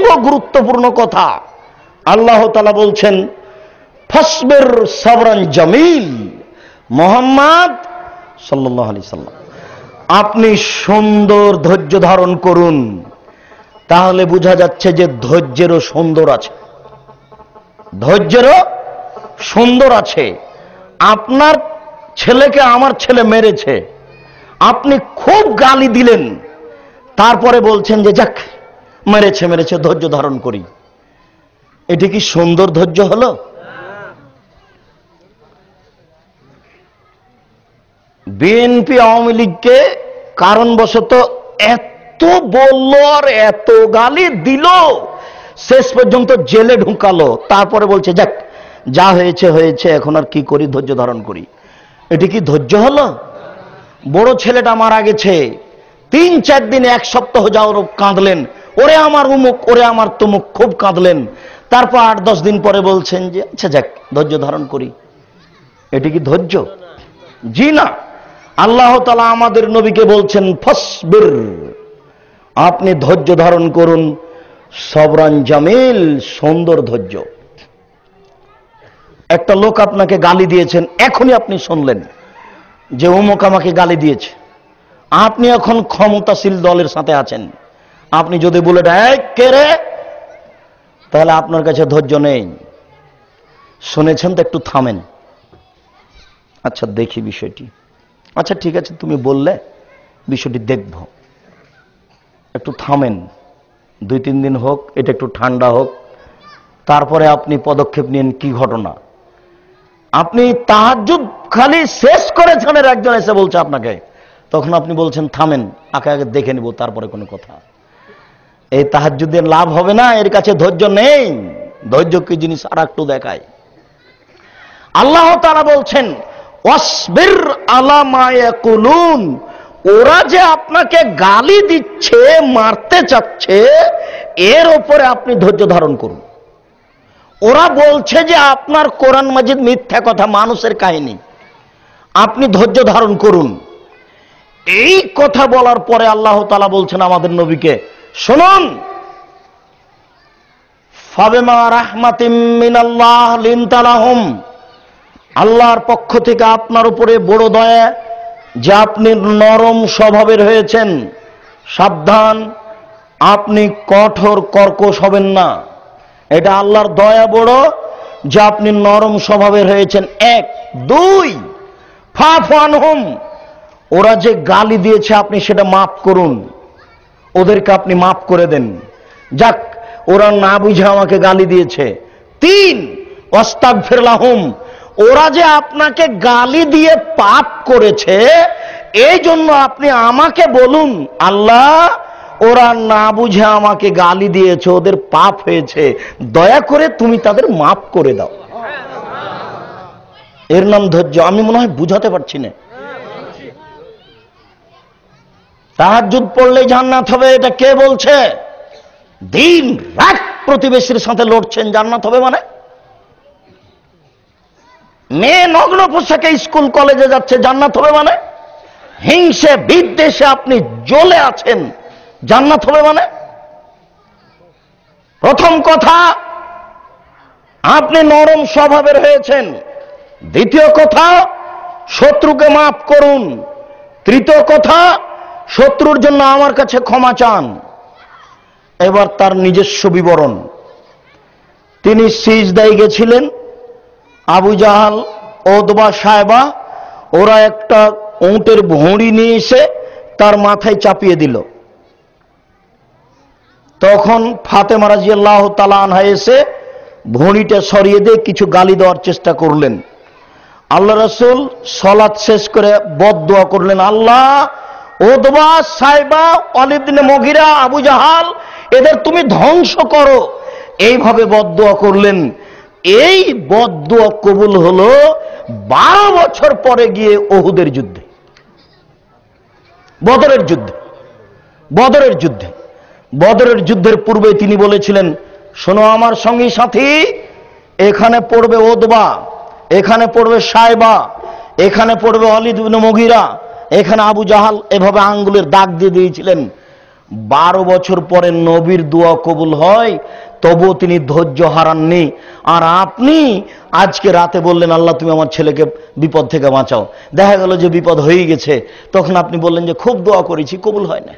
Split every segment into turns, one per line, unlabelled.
বড় গুরুত্বপূর্ণ কথা। আল্লাহ তাআলা বলছেন ফাসবির সাবরান জামিল, মুহাম্মদ সাল্লাল্লাহু আলাইহি সাল্লাম আপনি সুন্দর ধৈর্য ধারণ করুন। তাহলে বোঝা যাচ্ছে যে ধৈর্যেরও সুন্দর আছে, ধৈর্যেরও সুন্দর আছে। আপনার ছেলেকে আমার ছেলে মেরেছে, আপনি খুব গালি দিলেন, তারপরে বলছেন যে যাক মেরেছে মেরেছে ধৈর্য ধারণ করি। এটি কি সুন্দর ধৈর্য হলো? বিএনপি আওয়ামী লীগকে কারণবশত এত বলল আর এত গালি দিল, শেষ পর্যন্ত জেলে ঢুকালো, তারপরে বলছে যাক যা হয়েছে হয়েছে, এখন আর কি করি, ধৈর্য ধারণ করি। এটি কি ধৈর্য হলো? বড় ছেলেটা মারা গেছে, 3-4 দিন 1 সপ্তাহ যাওয়ার কাঁদলেন, ওরে আমার উমুক ওরে আমার তমুক, খুব কাঁদলেন। তারপর 8-10 দিন পরে বলছেন যে আচ্ছা যাক ধৈর্য ধারণ করি। এটি কি ধৈর্য? জি না। আল্লাহ তাআলা আমাদের নবীকে বলছেন ফাসবির, আপনি ধৈর্য ধারণ করুন, সবরান জামিল, সুন্দর ধৈর্য। একটা লোক আপনাকে গালি দিয়েছেন, এখনই আপনি শুনলেন যে অমুক আমাকে গালি দিয়েছে, আপনি এখন ক্ষমতাশীল দলের সাথে আছেন, আপনি যদি বলে এই কে রে, তাহলে আপনার কাছে ধৈর্য নেই। শুনেছেন তো, একটু থামেন, আচ্ছা দেখি বিষয়টি, আচ্ছা ঠিক আছে তুমি বললে বিষয়টি দেখব, একটু থামেন, 2-3 দিন হোক, এটা একটু ঠান্ডা হোক, তারপরে আপনি পদক্ষেপ নিন। কি ঘটনা? আপনি তাহাজ্জুদ খালি শেষ করেছেন, একজন এসে বলছে আপনাকে, তখন আপনি বলছেন থামেন, আগে আগে দেখে নিব তারপরে কোনো কথা। এই তাহাজ্জুদের লাভ হবে না, এর কাছে ধৈর্য নেই। ধৈর্য কি জিনিস আর একটু দেখায়। আল্লাহ তাআলা বলছেন ওয়াসবির আলা মা ইয়াকুলুন, ওরা যে আপনাকে গালি দিচ্ছে, মারতে চাচ্ছে, এর উপরে আপনি ধৈর্য ধারণ করুন। ওরা বলছে যে আপনার কোরআন মাজিদ মিথ্যা কথা, মানুষের কাহিনী, আপনি ধৈর্য ধারণ করুন। এই কথা বলার পরে আল্লাহ তাআলা বলছেন আমাদের নবীকে, শুনুন ফাবিমা রাহমাতিম মিনাল্লাহ লিনতা লাহুম, আল্লাহর পক্ষ থেকে আপনার উপরে বড় দয়া যে আপনি নরম স্বভাবের হয়েছেন। সাবধান, আপনি কঠোর কর্কশ হবেন না, এটা আল্লাহর দয়া বড় যে আপনি নরম স্বভাবের হয়েছেন। 1, 2 ফাফু আনহুম, ওরা যে গালি দিয়েছে আপনি সেটা মাফ করুন, ওদেরকে আপনি মাফ করে দেন। যাক ওরা না বুঝে আমাকে গালি দিয়েছে। 3 ওয়াস্তাগফির লাহুম, ওরা যে আপনাকে গালি দিয়ে পাপ করেছে, এই জন্য আপনি আমাকে বলুন আল্লাহ ওরা না বুঝে আমাকে গালি দিয়েছে, ওদের পাপ হয়েছে, দয়া করে তুমি তাদের মাফ করে দাও। এর নাম ধৈর্য। আমি মনে হয় বুঝাতে পারছি না। তাহাজ্জুদ পড়লে জান্নাত হবে, এটা কে বলছে? দিন রাত প্রতিবেশীর সাথে লড়ছেন, জান্নাত হবে মানে? মেয়ে নগ্ন পোশাকে স্কুল কলেজে যাচ্ছে, জান্নাত হবে মানে? হিংসে বিদ্বেষে আপনি জ্বলে আছেন, জান্নাত হবে মানে? প্রথম কথা, আপনি নরম স্বভাবের হয়েছেন। দ্বিতীয় কথা, শত্রুকে মাফ করুন। তৃতীয় কথা, শত্রুর জন্য আমার কাছে ক্ষমা চান। এবার তার নিজস্ব বিবরণ। তিনি সিজদায় গেছিলেন, আবু জাহাল, ওতবা, সায়বা ওরা একটা উটের ভুঁড়ি নিয়ে এসে তার মাথায় চাপিয়ে দিল। তখন ফাতেমা রাদিয়াল্লাহু তাআলা আনহা এসে ভুঁড়িটা সরিয়ে দিয়ে কিছু গালি দেওয়ার চেষ্টা করলেন। আল্লাহ রাসূল সালাত শেষ করে বদদুয়া করলেন, আল্লাহ ওতবা, সায়বা, ওয়ালিদ ইবনে মুগিরা, আবু জাহাল এদের তুমি ধ্বংস করো। এইভাবে বদদুয়া করলেন। এই বদদুয়া কবুল হলো 12 বছর পরে গিয়ে উহুদের যুদ্ধে, বদরের যুদ্ধে। বদরের যুদ্ধের পূর্বে তিনি বলেছিলেন, শোনো আমার সঙ্গী সাথী, এখানে পড়বে ওতবা, এখানে পড়বে সায়বা, এখানে পড়বে ওয়ালিদ ইবনে মুগিরা, এখানে আবু জাহাল, এভাবে আঙ্গুলের দাগ দিয়ে দিয়েছিলেন। 12 বছর পরে নবীর দোয়া কবুল হয়, তবুও তিনি ধৈর্য হারাননি। আর আপনি আজকে রাতে বললেন আল্লাহ তুমি আমার ছেলেকে বিপদ থেকে বাঁচাও, দেখা গেল যে বিপদ হয়ে গেছে, তখন আপনি বললেন যে খুব দোয়া করেছি কবুল হয় না।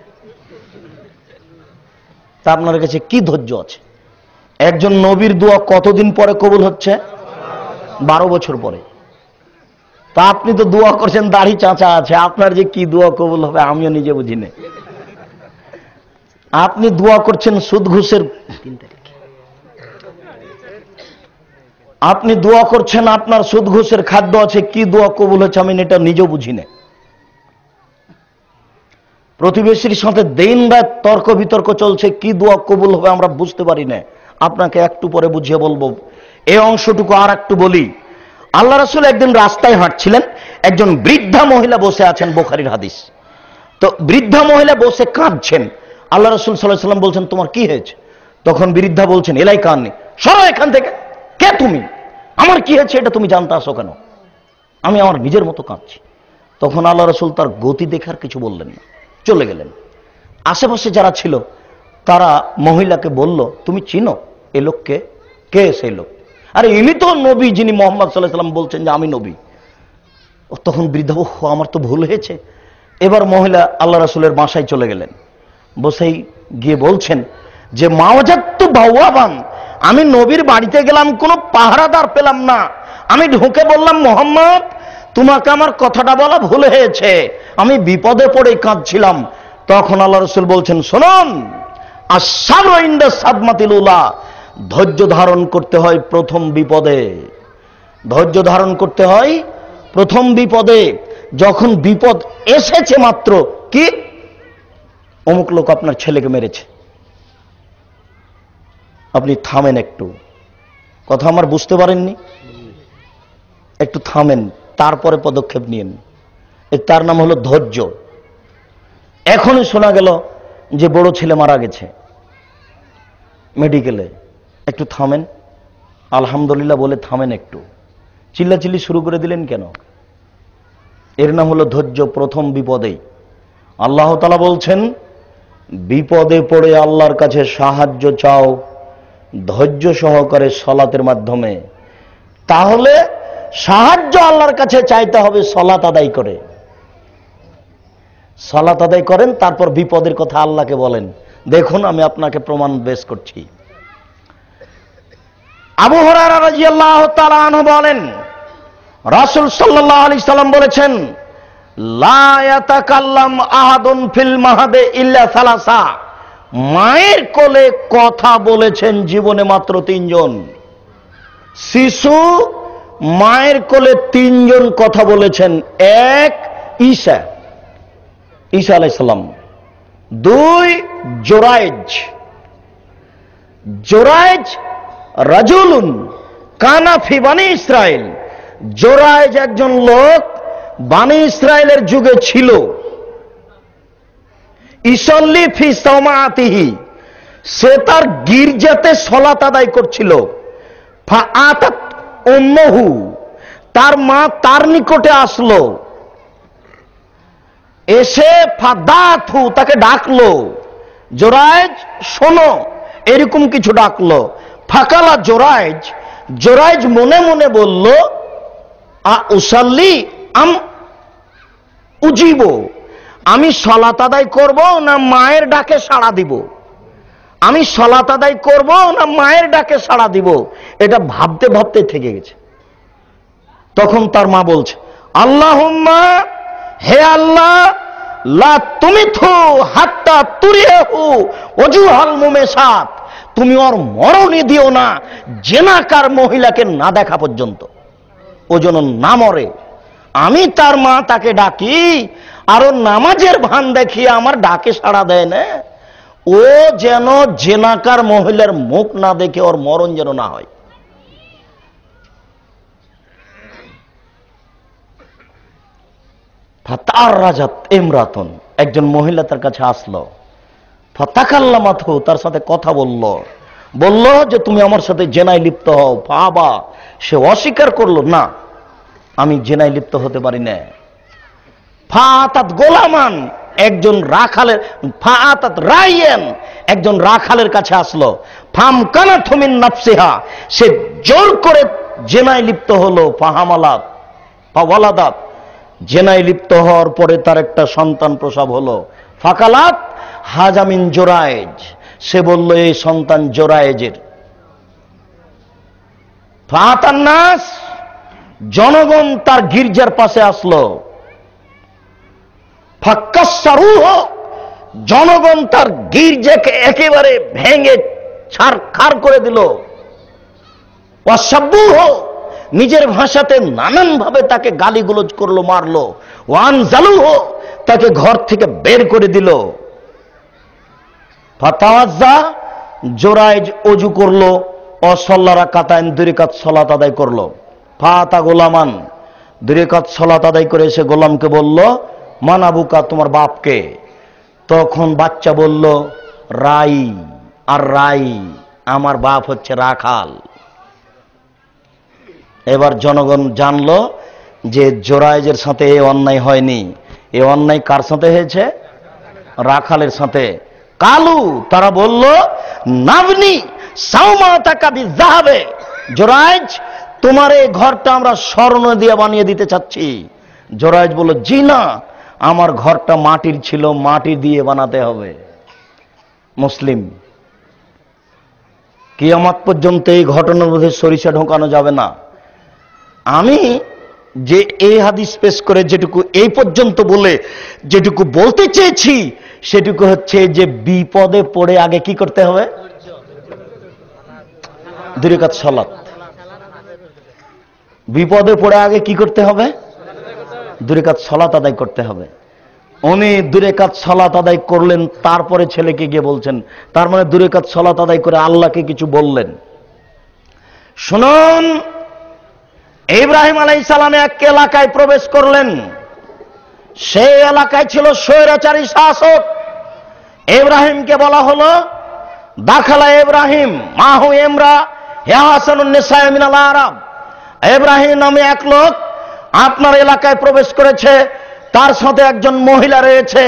তা আপনার কাছে কি ধৈর্য আছে? একজন নবীর দোয়া কতদিন পরে কবুল হচ্ছে? 12 বছর পরে। তা আপনি তো দোয়া করছেন দাড়ি চাঁচা আছে, আপনার যে কি দোয়া কবুল হবে আমিও নিজে বুঝি না। আপনি দোয়া করছেন সুদ ঘুষের, আপনি দোয়া করছেন আপনার সুদ ঘুষের খাদ্য আছে, কি দোয়া কবুল হচ্ছে আমি এটা নিজেও বুঝি না। প্রতিবেশীর সাথে দিন রাত তর্ক বিতর্ক চলছে, কি দোয়া কবুল হবে আমরা বুঝতে পারি না। আপনাকে একটু পরে বুঝিয়ে বলবো, এই অংশটুকু আর একটু বলি। আল্লাহ রাসূল একদিন রাস্তায় হাঁটছিলেন, একজন বৃদ্ধা মহিলা বসে আছেন, বুখারীর হাদিস। তো বৃদ্ধা মহিলা বসে কাঁদছেন। আল্লাহ রাসূল সাল্লাল্লাহু আলাইহি ওয়াসাল্লাম বলছেন তোমার কি হয়েছে? তখন বৃদ্ধা বলছেন এলাই কান্নি, সরো এখান থেকে, কে তুমি? আমার কি হয়েছে এটা তুমি জানতে আসো কেন? আমি আমার নিজের মতো কাঁদছি। তখন আল্লাহ রাসূল তার গতি দেখার কিছু বললেন না, চলে গেলেন। আশেপাশে যারা ছিল তারা মহিলাকে বলল তুমি চিনো এই লোককে? কে সেই লোক? আরে ইনি তো নবী, যিনি মুহাম্মদ সাল্লাল্লাহু আলাইহি ওয়াসাল্লাম বলছেন যে আমি নবী। তখন বৃদ্ধা আমার তো ভুল হয়েছে। এবার মহিলা আল্লাহ রাসূলের বাসায় চলে গেলেন, বসেই গিয়ে বলছেন যে মাওয়াজাত্তু বাওয়াবান, আমি নবীর বাড়িতে গেলাম কোনো পাহারাদার পেলাম না, আমি ঢুকে বললাম মুহাম্মদ তোমাকে আমার কথাটা বলা ভুল হয়েছে, আমি বিপদে পড়ে কাঁদছিলাম। তখন আল্লাহ রাসূল বলছেন শুনুন, আস-সাবরু ইনদা সাদমাতিল উলা, ধৈর্য ধারণ করতে হয় প্রথম বিপদে, ধৈর্য ধারণ করতে হয় প্রথম বিপদে। যখন বিপদ এসেছে মাত্র, কি অমুক লোক আপনার ছেলেকে মেরেছে, আপনি থামেন, একটু কথা আমার বুঝতে পারেননি, একটু থামেন, তারপরে পদক্ষেপ নিয়েন। তার নাম হলো ধৈর্য। এখনই শোনা গেল যে বড় ছেলে মারা গেছে মেডিকেলে, একটু থামেন, আলহামদুলিল্লাহ বলে থামেন, একটু চিল্লাচিল্লি শুরু করে দিলেন কেন? এর নাম হলো ধৈর্য প্রথম বিপদেই। আল্লাহ তাআলা বলছেন বিপদে পড়ে আল্লাহর কাছে সাহায্য চাও ধৈর্য সহকারে সালাতের মাধ্যমে। তাহলে সাহায্য আল্লাহর কাছে চাইতে হবে সালাত আদায় করে। সালাত আদায় করেন, তারপর বিপদের কথা আল্লাহকে বলেন। দেখুন আমি আপনাকে প্রমাণ বেশ করছি। আবু হুরায়রা রাদিয়াল্লাহু তাআলা আনহু বলেন রাসূল সাল্লাল্লাহু আলাইহি সাল্লাম বলেছেন লা ইয়াতাকাল্লাম আহাদুন ফিল মাহাদে ইল্লা সালাসা, মায়ের কোলে কথা বলেছেন জীবনে মাত্র 3 জন। শিশু মায়ের কোলে 3 জন কথা বলেছেন। 1 ঈসা আলাইহিস সালাম, 2 জোরাইজ রাজুলুন কানা ফি বানি ইসরাইল, জোরাইজ একজন লোক বানি ইসরায়েলের যুগে ছিল। ইসল্লি ফি সাওমাতিহি, সে তার গির্জাতে সালাত আদায় করছিল। ফাআতাত উম্মুহু, তার মা তার নিকটে আসলো, এসে ফাদাথু, তাকে ডাকলো, জোরাইজ শোনো, এরকম কিছু ডাকলো। ফাকালা জোরাইজ মনে মনে বলল আ উসাল্লি আম উজিব, আমি সালাত আদায় করব না মায়ের ডাকে সাড়া দিব, আমি সালাত আদায় করব না মায়ের ডাকে সাড়া দিব, এটা ভাবতে ভাবতে থেকে গেছে। তখন তার মা বলছে আল্লাহুম্মা, হে আল্লাহ, লা তুমিথু হাত্তা তুরিহু ওজুহাল মুমেসাত, তুমি ওর মরণই দিও না জেনাকার মহিলাকে না দেখা পর্যন্ত, ও যেন না মরে। আমি তার মা, তাকে ডাকি আর ও নামাজের ভান দেখিয়ে আমার ডাকে সাড়া দেয় না, ও যেন জেনাকার মহিলার মুখ না দেখে ওর মরণ যেন না হয়। ফাতার রাজাত ইমরাতুন, একজন মহিলা তার কাছে আসলো। ফাতাকাল্লামাতহু, তার সাথে কথা বলল যে তুমি আমার সাথে জেনায় লিপ্ত হও। বাবা, সে অস্বীকার করলো না, আমি জেনায় লিপ্ত হতে পারি না। ফাতাত গোলামান, একজন রাখালের ফাআতাত রাইয়ান একজন রাখালের কাছে আসলো। ফামকানাত মিন নাফসিহা, সে জোর করে জেনায় লিপ্ত হলো। ফাহামালাত ফাওয়ালাদাত, জেনায় লিপ্ত হওয়ার পরে তার একটা সন্তান প্রসব হলো। ফাকালাত হাজামিন জোরায়েজ, সে বলল এই সন্তান জোরায়েজের। ফাআতান নাস, জনগণ তার গির্জার পাশে আসলো। ফাক্কাসসারুহ, জনগণ তার গির্জাকে একেবারে ভেঙে ছারখার করে দিল। ওয়াসাব্বুহ, নিজের ভাষাতে নানান ভাবে তাকে গালিগুলোজ করলো, মারলো। ওয়ানজালুহ, তাকে ঘর থেকে বের করে দিল। ফাতাওয়াজ্জা, জোরায়েজ অজু করলো। অসল্লা রাকাতাইন, 2 রাকাত সালাত আদায় করলো। ফাতা গোলামান, 2 রাকাত সালাত আদায় করে এসে গোলামকে বলল মান আবুকা, তোমার বাপকে? তখন বাচ্চা বলল রাই, আর রাই, আমার বাপ হচ্ছে রাখাল। এবার জনগণ জানলো যে জোরায়েজের সাথে এই অন্যায় হয়নি, এই অন্যায় কার সাথে হয়েছে? রাখালের সাথে। কালু, তারা বলল নাবনি সাওমাতাকা বিযাহাবে, জোরায়েজ তোমার এই ঘরটা আমরা স্বর্ণ দিয়ে বানিয়ে দিতে চাচ্ছি। জোরায়েজ বলল জি না, আমার ঘরটা মাটির ছিল, মাটি দিয়ে বানাতে হবে। মুসলিম, কিয়ামত পর্যন্ত এই ঘটনার মধ্যে সরিষা ঢোকানো যাবে না। আমি যে এই হাদিস পেশ করে যেটুকু এই পর্যন্ত বলে যেটুকু বলতে চেয়েছি সেটুকু হচ্ছে যে বিপদে পড়ে আগে কি করতে হবে? 2 রাকাত সালাত। বিপদে পড়ে আগে কি করতে হবে? 2 রাকাত সালাত আদায় করতে হবে। উনি 2 রাকাত সালাত আদায় করলেন, তারপরে ছেলেকে গিয়ে বলছেন, তার মানে 2 রাকাত সালাত আদায় করে আল্লাহকে কিছু বললেন। শুনুন, ইব্রাহিম আলাইহিস সালাম এক এলাকায় প্রবেশ করলেন। সেই এলাকায় ছিল স্বৈরাচারী শাসক। ইব্রাহিমকে বলা হলো দাখালা ইব্রাহিম মাহু ইমরা হে হাসানুন নিসা মিনাল আরাব, ইব্রাহিম নামে এক লোক আপনার এলাকায় প্রবেশ করেছে, তার সাথে একজন মহিলা রয়েছে,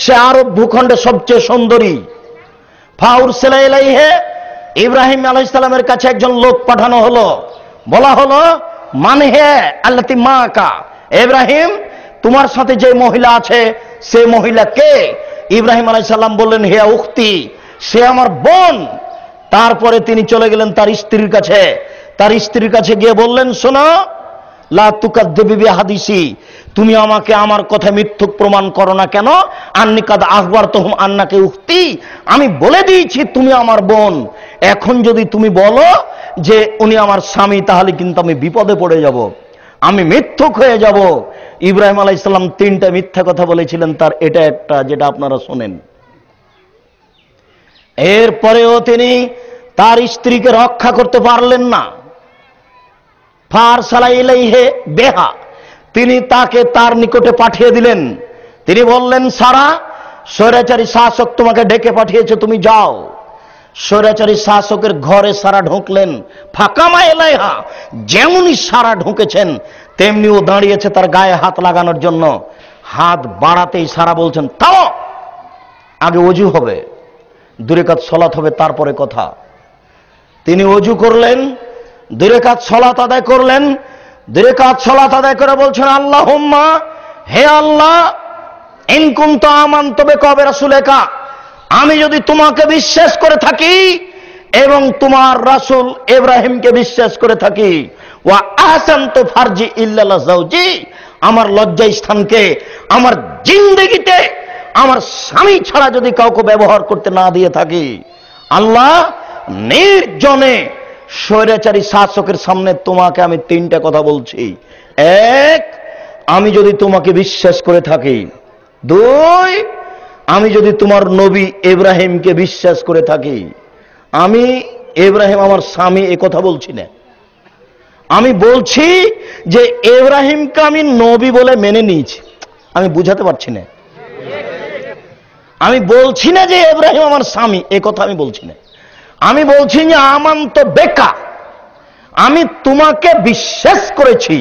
সে আরব ভূখণ্ডে সবচেয়ে সুন্দরী। ফাউরসিলা ইলাইহি, ইব্রাহিম আলাইহিস সালামের কাছে একজন লোক পাঠানো হলো। বলা হলো মান হে আল্লাতি মাকা, ইব্রাহিম তোমার সাথে যে মহিলা আছে সে মহিলা কে? ইব্রাহিম আলাইহিস সালাম বললেন হে উখতি, সে আমার বোন। তারপরে তিনি চলে গেলেন তার স্ত্রীর কাছে। তার স্ত্রীর কাছে গিয়ে বললেন শোনো, লা তুকাদ্দিবি বিহাদিসি, তুমি আমাকে আমার কথা মিথ্যুক প্রমাণ করো না কেন? আন্নী কাদ আখবারতুহুম আন্নাকে উখতি, আমি বলে দিয়েছি তুমি আমার বোন। এখন যদি তুমি বলো যে উনি আমার স্বামী, তাহলে কিন্তু আমি বিপদে পড়ে যাব, আমি মিথ্যুক হয়ে যাব। ইব্রাহিম আলাইহিস সালাম 3টা মিথ্যা কথা বলেছিলেন, তার এটা একটা যেটা আপনারা শোনেন। এরপরেও তিনি তার স্ত্রীকে রক্ষা করতে পারলেন না। ফারসালা ইলাইহি বিহা, তিনি তাকে তার নিকটে পাঠিয়ে দিলেন। তিনি বললেন সারা, স্বৈরাচারী শাসক তোমাকে ডেকে পাঠিয়েছে, তুমি যাও। স্বৈরাচারী শাসকের ঘরে সারা ঢুকলেন। ফাকামা ইলাইহা, যেমনই সারা ঢুকেছেন তেমনি ও দাঁড়িয়েছে তার গায়ে হাত লাগানোর জন্য। হাত বাড়াতেই সারা বলছেন থামো, আগে ওযু হবে, 2 রাকাত সালাত হবে, তারপরে কথা। তিনি ওযু করলেন, 2 রাকাত সালাত আদায় করলেন। 2 রাকাত সালাত আদায় করে বলছেন আল্লাহুম্মা, হে আল্লাহ, ইন কুনতু আমানতু বিকা ওয়া রাসূলিকা, আমি যদি তোমাকে বিশ্বাস করে থাকি এবং তোমার রাসূল ইব্রাহিমকে বিশ্বাস করে থাকি, ওয়া আহসানতু ফারজি ইল্লা যাওজি, আমার লজ্জা স্থানকে আমার জিন্দেগিতে আমার স্বামী ছাড়া যদি কাউকে ব্যবহার করতে না দিয়ে থাকি, আল্লাহ নির্জনে স্বৈরাচারী শাসকের সামনে তোমাকে আমি 3টা কথা বলছি। 1, আমি যদি তোমাকে বিশ্বাস করে থাকি। 2, আমি যদি তোমার নবী ইব্রাহিমকে বিশ্বাস করে থাকি। আমি ইব্রাহিম আমার স্বামী এ কথা বলছি না, আমি বলছি যে ইব্রাহিমকে আমি নবী বলে মেনে নিয়েছি। আমি বুঝাতে পারছি না, আমি বলছি না যে ইব্রাহিম আমার স্বামী এ কথা আমি বলছি না। আমি বলছি যে আমান্ত বেকা, আমি তোমাকে বিশ্বাস করেছি,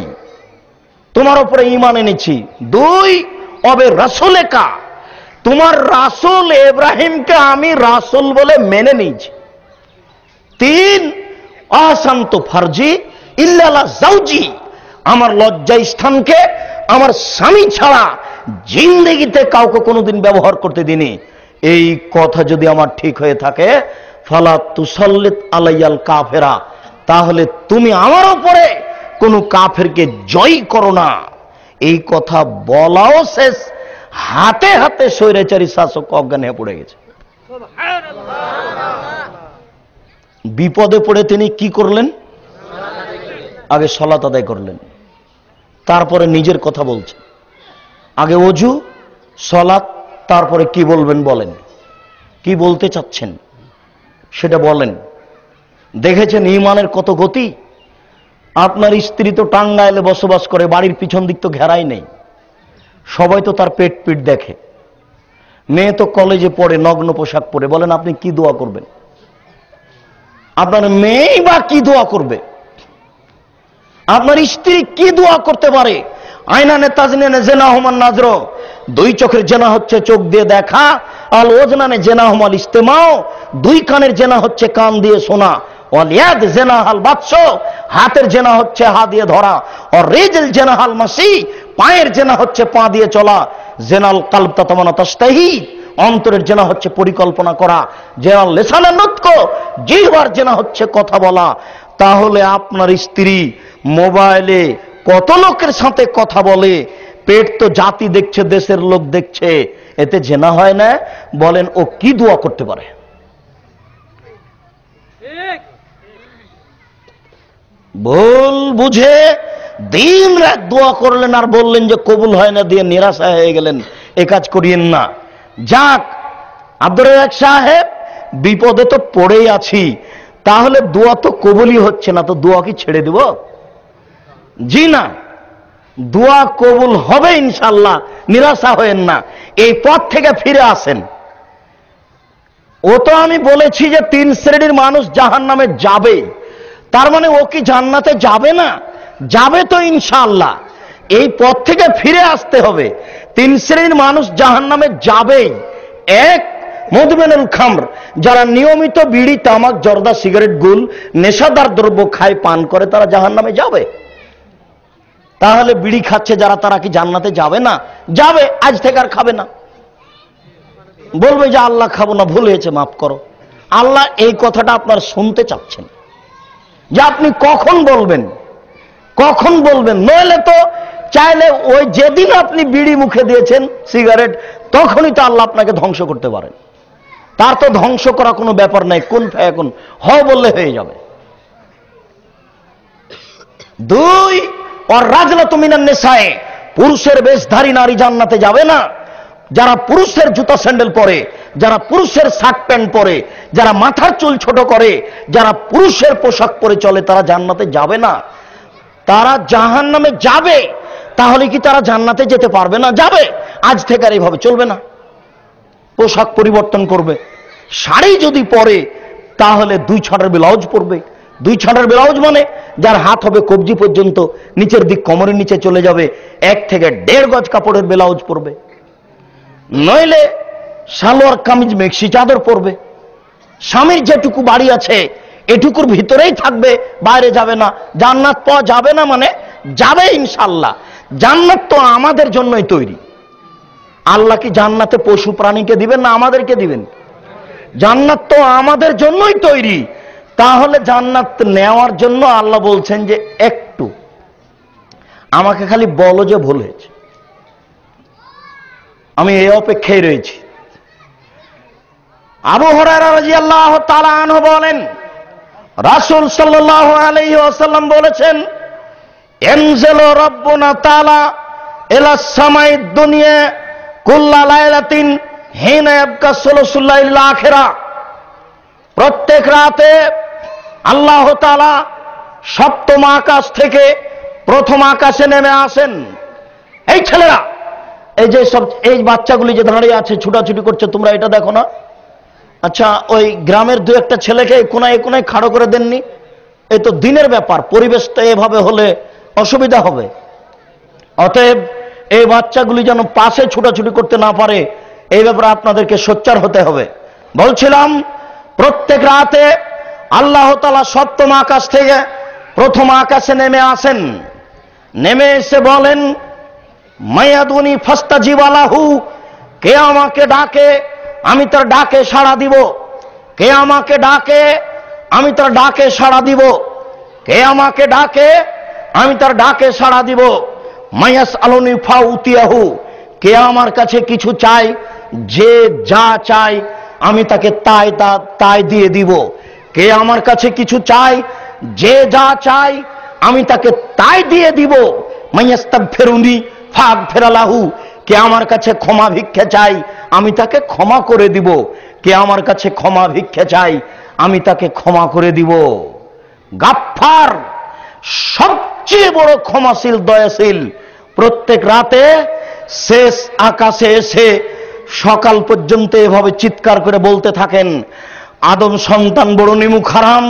তোমার উপরে ঈমান এনেছি। 2, অবে রাসূলেকা, তোমার রাসূল ইব্রাহিমকে আমি রাসূল বলে মেনে নিয়েছি। 3 আসান্ত ফারজি ইল্লা জাওজি, আমার লজ্জা স্থানকে আমার স্বামী ছাড়া জিন্দেগিতে কাউকে কোনোদিন ব্যবহার করতে দিনি। এই কথা যদি আমার ঠিক হয়ে থাকে, ফালা তুসাল্লিত আলাইয়াল কাফেরা, তাহলে তুমি আমার উপরে কোন কাফেরকে জয় করো না। এই কথা বলাও শেষ, হাতে হাতে স্বৈরাচারী শাসক অজ্ঞান হয়ে পড়ে গেছে। বিপদে পড়ে তিনি কি করলেন? আগে সালাত আদায় করলেন, তারপরে নিজের কথা বলছেন। আগে ওযু, সালাত, তারপরে কি বলবেন বলেন, কি বলতে চাচ্ছেন সেটা বলেন। দেখেছেন ঈমানের কত গতি? আপনার স্ত্রী তো টাঙ্গাইলে বসবাস করে, বাড়ির পিছন দিক তো ঘেরাই নেই, সবাই তো তার পেট পিট দেখে। মেয়ে তো কলেজে পড়ে, নগ্ন পোশাক পরে, বলেন আপনি কি দোয়া করবেন? আপনার মেয়েই বা কি দোয়া করবে? আপনার স্ত্রী কি দোয়া করতে পারে? আইনানে তাজনিনে জেনা হুমান নাজর, 2 চোখের জেনা হচ্ছে চোখ দিয়ে দেখা, আল ওজনানে জেনা হুমাল ইস্তেমাও, 2 কানের জেনা হচ্ছে কান দিয়ে শোনা, ওয়াল ইয়াদ জেনা হাল বাতস, হাতের জেনা হচ্ছে হাত দিয়ে ধরা, আর রিজল জেনা হাল মাসি, পায়ের জেনা হচ্ছে পা দিয়ে চলা, জেনাল কালব তাতামানা তাস্তাহি, অন্তরের জেনা হচ্ছে পরিকল্পনা করা, জেনাল লিসানের নুতক, জিহ্বার জেনা হচ্ছে কথা বলা। তাহলে আপনার স্ত্রী মোবাইলে কত লোকের সাথে কথা বলে, পেট তো জাতি দেখছে, দেশের লোক দেখছে, এতে জেনা হয় না? বলেন ও কি দোয়া করতে পারে? ভুল বুঝে দিন রাত দোয়া করলেন আর বললেন যে কবুল হয় না, দিয়ে নিরাশা হয়ে গেলেন। এ কাজ করিয়েন না। যাক, আব্দুর রাজ্জাক সাহেব, বিপদে তো পড়েই আছি, তাহলে দোয়া তো কবুলই হচ্ছে না, তো দোয়া কি ছেড়ে দেব? জি না, দোয়া কবুল হবে ইনশাআল্লাহ, নিরাশা হয়েন না, এই পথ থেকে ফিরে আসেন। ও তো আমি বলেছি যে 3 শ্রেণীর মানুষ জাহান্নামে যাবে, তার মানে ও কি জান্নাতে যাবে না? যাবে তো ইনশাআল্লাহ। এই পথ থেকে ফিরে আসতে হবে। 3 শ্রেণীর মানুষ জাহান্নামে যাবেই। 1, মুদমিনুল খামর, যারা নিয়মিত বিড়ি, তামাক, জর্দা, সিগারেট, গুল, নেশাদার দ্রব্য খায়, পান করে, তারা জাহান্নামে যাবে। তাহলে বিড়ি খাচ্ছে যারা, তারা কি জান্নাতে যাবে না? যাবে, আজ থেকে আর খাবে না। বলবে যে আল্লাহ খাবো না, ভুল হয়েছে, মাফ করো। আল্লাহ এই কথাটা আপনার শুনতে চাচ্ছেন যে আপনি কখন বলবেন, কখন বলবেন। নইলে তো চাইলে ওই যেদিন আপনি বিড়ি মুখে দিয়েছেন, সিগারেট, তখনই তো আল্লাহ আপনাকে ধ্বংস করতে পারেন। তার তো ধ্বংস করা কোনো ব্যাপার নাই, কোন এখন হ বললে হয়ে যাবে। 2, আর রাজলাতু মিনান নিসায়ে, পুরুষের বেশধারী নারী জান্নাতে যাবে না। যারা পুরুষের জুতা স্যান্ডেল পরে, যারা পুরুষের শার্ট প্যান্ট পরে, যারা মাথার চুল ছোট করে, যারা পুরুষের পোশাক পরে চলে, তারা জান্নাতে যাবে না, তারা জাহান্নামে যাবে। তাহলে কি তারা জান্নাতে যেতে পারবে না? যাবে। আজ থেকে আর এইভাবে চলবে না, পোশাক পরিবর্তন করবে। শাড়ি যদি পরে, তাহলে 2 ছাড়ের ব্লাউজ পরবে। 2 ছাড়ের ব্লাউজ মানে যার হাত হবে কবজি পর্যন্ত, নিচের দিক কোমরের নিচে চলে যাবে, 1 থেকে 1.5 গজ কাপড়ের ব্লাউজ পরবে। নইলে সালোয়ার কামিজ, মেক্সি চাদর পরবে। স্বামীর যেটুকু বাড়ি আছে এটুকুর ভিতরেই থাকবে, বাইরে যাবে না। জান্নাত পাওয়া যাবে না মানে যাবে ইনশাআল্লাহ। জান্নাত তো আমাদের জন্যই তৈরি। আল্লাহ কি জান্নাতে পশু প্রাণীকে দিবেন না আমাদেরকে দিবেন? জান্নাত তো আমাদের জন্যই তৈরি। তাহলে জান্নাত নেওয়ার জন্য আল্লাহ বলছেন যে একটু আমাকে খালি বলো যে ভুল হয়েছে, আমি এই অপেক্ষায় রয়েছি। আবু হুরায়রা রাদিয়াল্লাহু তাআলা আনহু বলেন, রাসূল সাল্লাল্লাহু আলাইহি ওয়াসাল্লাম বলেছেন, ইয়ানজিলু রাব্বুনা তাআলা ইলা সামাইদ দুনিয়া কুল্লা লাইলাতিন হিনা ইয়াবকা সুলুসুল লাইলিল আখিরা। প্রত্যেক রাতে আল্লাহ তাআলা সপ্তম আকাশ থেকে প্রথম আকাশে নেমে আসেন। এই ছেলেরা, এই যে সব এই বাচ্চাগুলি যে দাঁড়িয়ে আছে ছুটাছুটি করছে, তোমরা এটা দেখো না? আচ্ছা, ওই গ্রামের 2-1টা ছেলেকে কোনায় কোনায় খাড়ো করে দেননি? এই তো দিনের ব্যাপার, পরিবেশটা এভাবে হলে অসুবিধা হবে। অতএব এই বাচ্চাগুলি যেন পাশে ছুটাছুটি করতে না পারে, এই ব্যাপারে আপনাদেরকে সোচ্চার হতে হবে। বলছিলাম প্রত্যেক রাতে আল্লাহ তাআলা সপ্তম আকাশ থেকে প্রথম আকাশে নেমে আসেন, নেমে এসে বলেন মায়াদুনি ফাস্তাজিব লাহু, কে আমাকে ডাকে আমি তার ডাকে সাড়া দিব, কে আমাকে ডাকে আমি তার ডাকে সাড়া দিব, কে আমাকে ডাকে আমি তার ডাকে সাড়া দিব। মায়াস আলুনি ফাউতিয়াহু, কে আমার কাছে কিছু চাই, যে যা চাই আমি তাকে তাই দিয়ে দিব। কে আমার কাছে কিছু চাই, যে যা চাই আমি তাকে তাই দিয়ে দিব। মায়াস্তাগফিরুনি ফাগফিরালাহু, কে আমার কাছে ক্ষমা ভিক্ষা চাই আমি তাকে ক্ষমা করে দিব, কে আমার কাছে ক্ষমা ভিক্ষা চাই আমি তাকে ক্ষমা করে দিব। গাফফার, সবচেয়ে বড় ক্ষমাশীল, দয়াশীল, প্রত্যেক রাতে শেষ আকাশে এসে সকাল পর্যন্ত এভাবে চিৎকার করে বলতে থাকেন, আদম সন্তান বড় নিমুখ হারাম,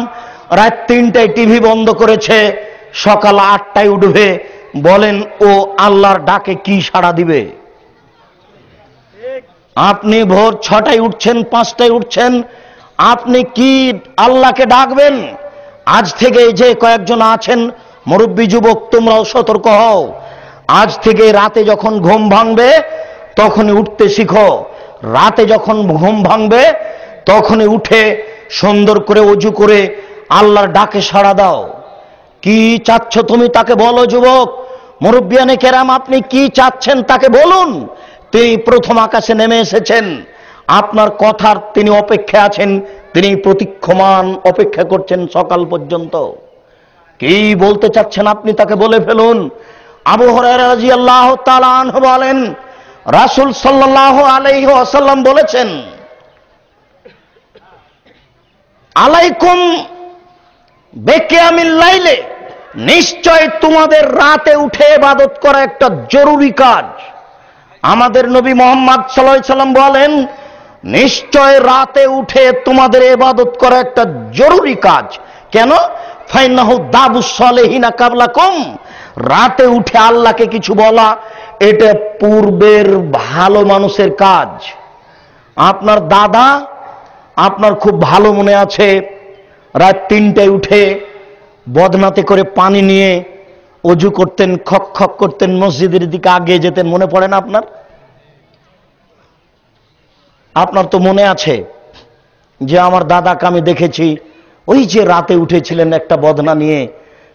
রাত 3টায় টিভি বন্ধ করেছে, সকাল 8টায় উঠবে, বলেন ও আল্লাহর ডাকে কি সাড়া দিবে? আপনি ভোর 6টায় উঠছেন, 5টায় উঠছেন, আপনি কি আল্লাহকে ডাকবেন? আজ থেকে যে কয়েকজন আছেন মুরব্বী যুবক, তোমরাও সতর্ক হও। আজ থেকে রাতে যখন ঘুম ভাঙবে তখনই উঠতে শিখো। রাতে যখন ঘুম ভাঙবে তখনই উঠে সুন্দর করে ওযু করে আল্লাহর ডাকে সাড়া দাও। কি চাচ্ছ তুমি তাকে বলো। যুবক, মুরব্বিয়ানে কেরাম, আপনি কি চাচ্ছেন তাকে বলুন। তিনি প্রথম আকাশে নেমে এসেছেন, আপনার কথার তিনি অপেক্ষা আছেন, তিনি প্রতীক্ষমান অপেক্ষা করছেন সকাল পর্যন্ত। কি বলতে চাচ্ছেন আপনি তাকে বলে ফেলুন। আবু হুরায়রা রাদিয়াল্লাহু তাআলা আনহু বলেন, রাসূল সাল্লাল্লাহু আলাইহি ওয়াসাল্লাম বলেছেন, আলাইকুম বিকিয়ামিল লাইলে, নিশ্চয় তোমাদের রাতে উঠে ইবাদত করা একটা জরুরি কাজ। আমাদের নবী মুহাম্মদ সাল্লাল্লাহু আলাইহি ওয়াসাল্লাম বলেন, নিশ্চয় রাতে উঠে তোমাদের ইবাদত করা একটা জরুরি কাজ। কেন? ফাইন্নাহু দাবুস সালিহিনা কাবলাকুম, রাতে উঠে আল্লাহকে কিছু বলা এটা পূর্বের ভালো মানুষের কাজ। আপনার দাদা, আপনার খুব ভালো মনে আছে, রাত 3টায় উঠে বদনাতে করে পানি নিয়ে ওযু করতেন, খক খক করতেন, মসজিদের দিকে আগে যেতেন, মনে পড়ে না আপনার? আপনার তো মনে আছে যে আমার দাদাকে আমি দেখেছি, ওই যে রাতে উঠেছিলেন একটা বদনা নিয়ে,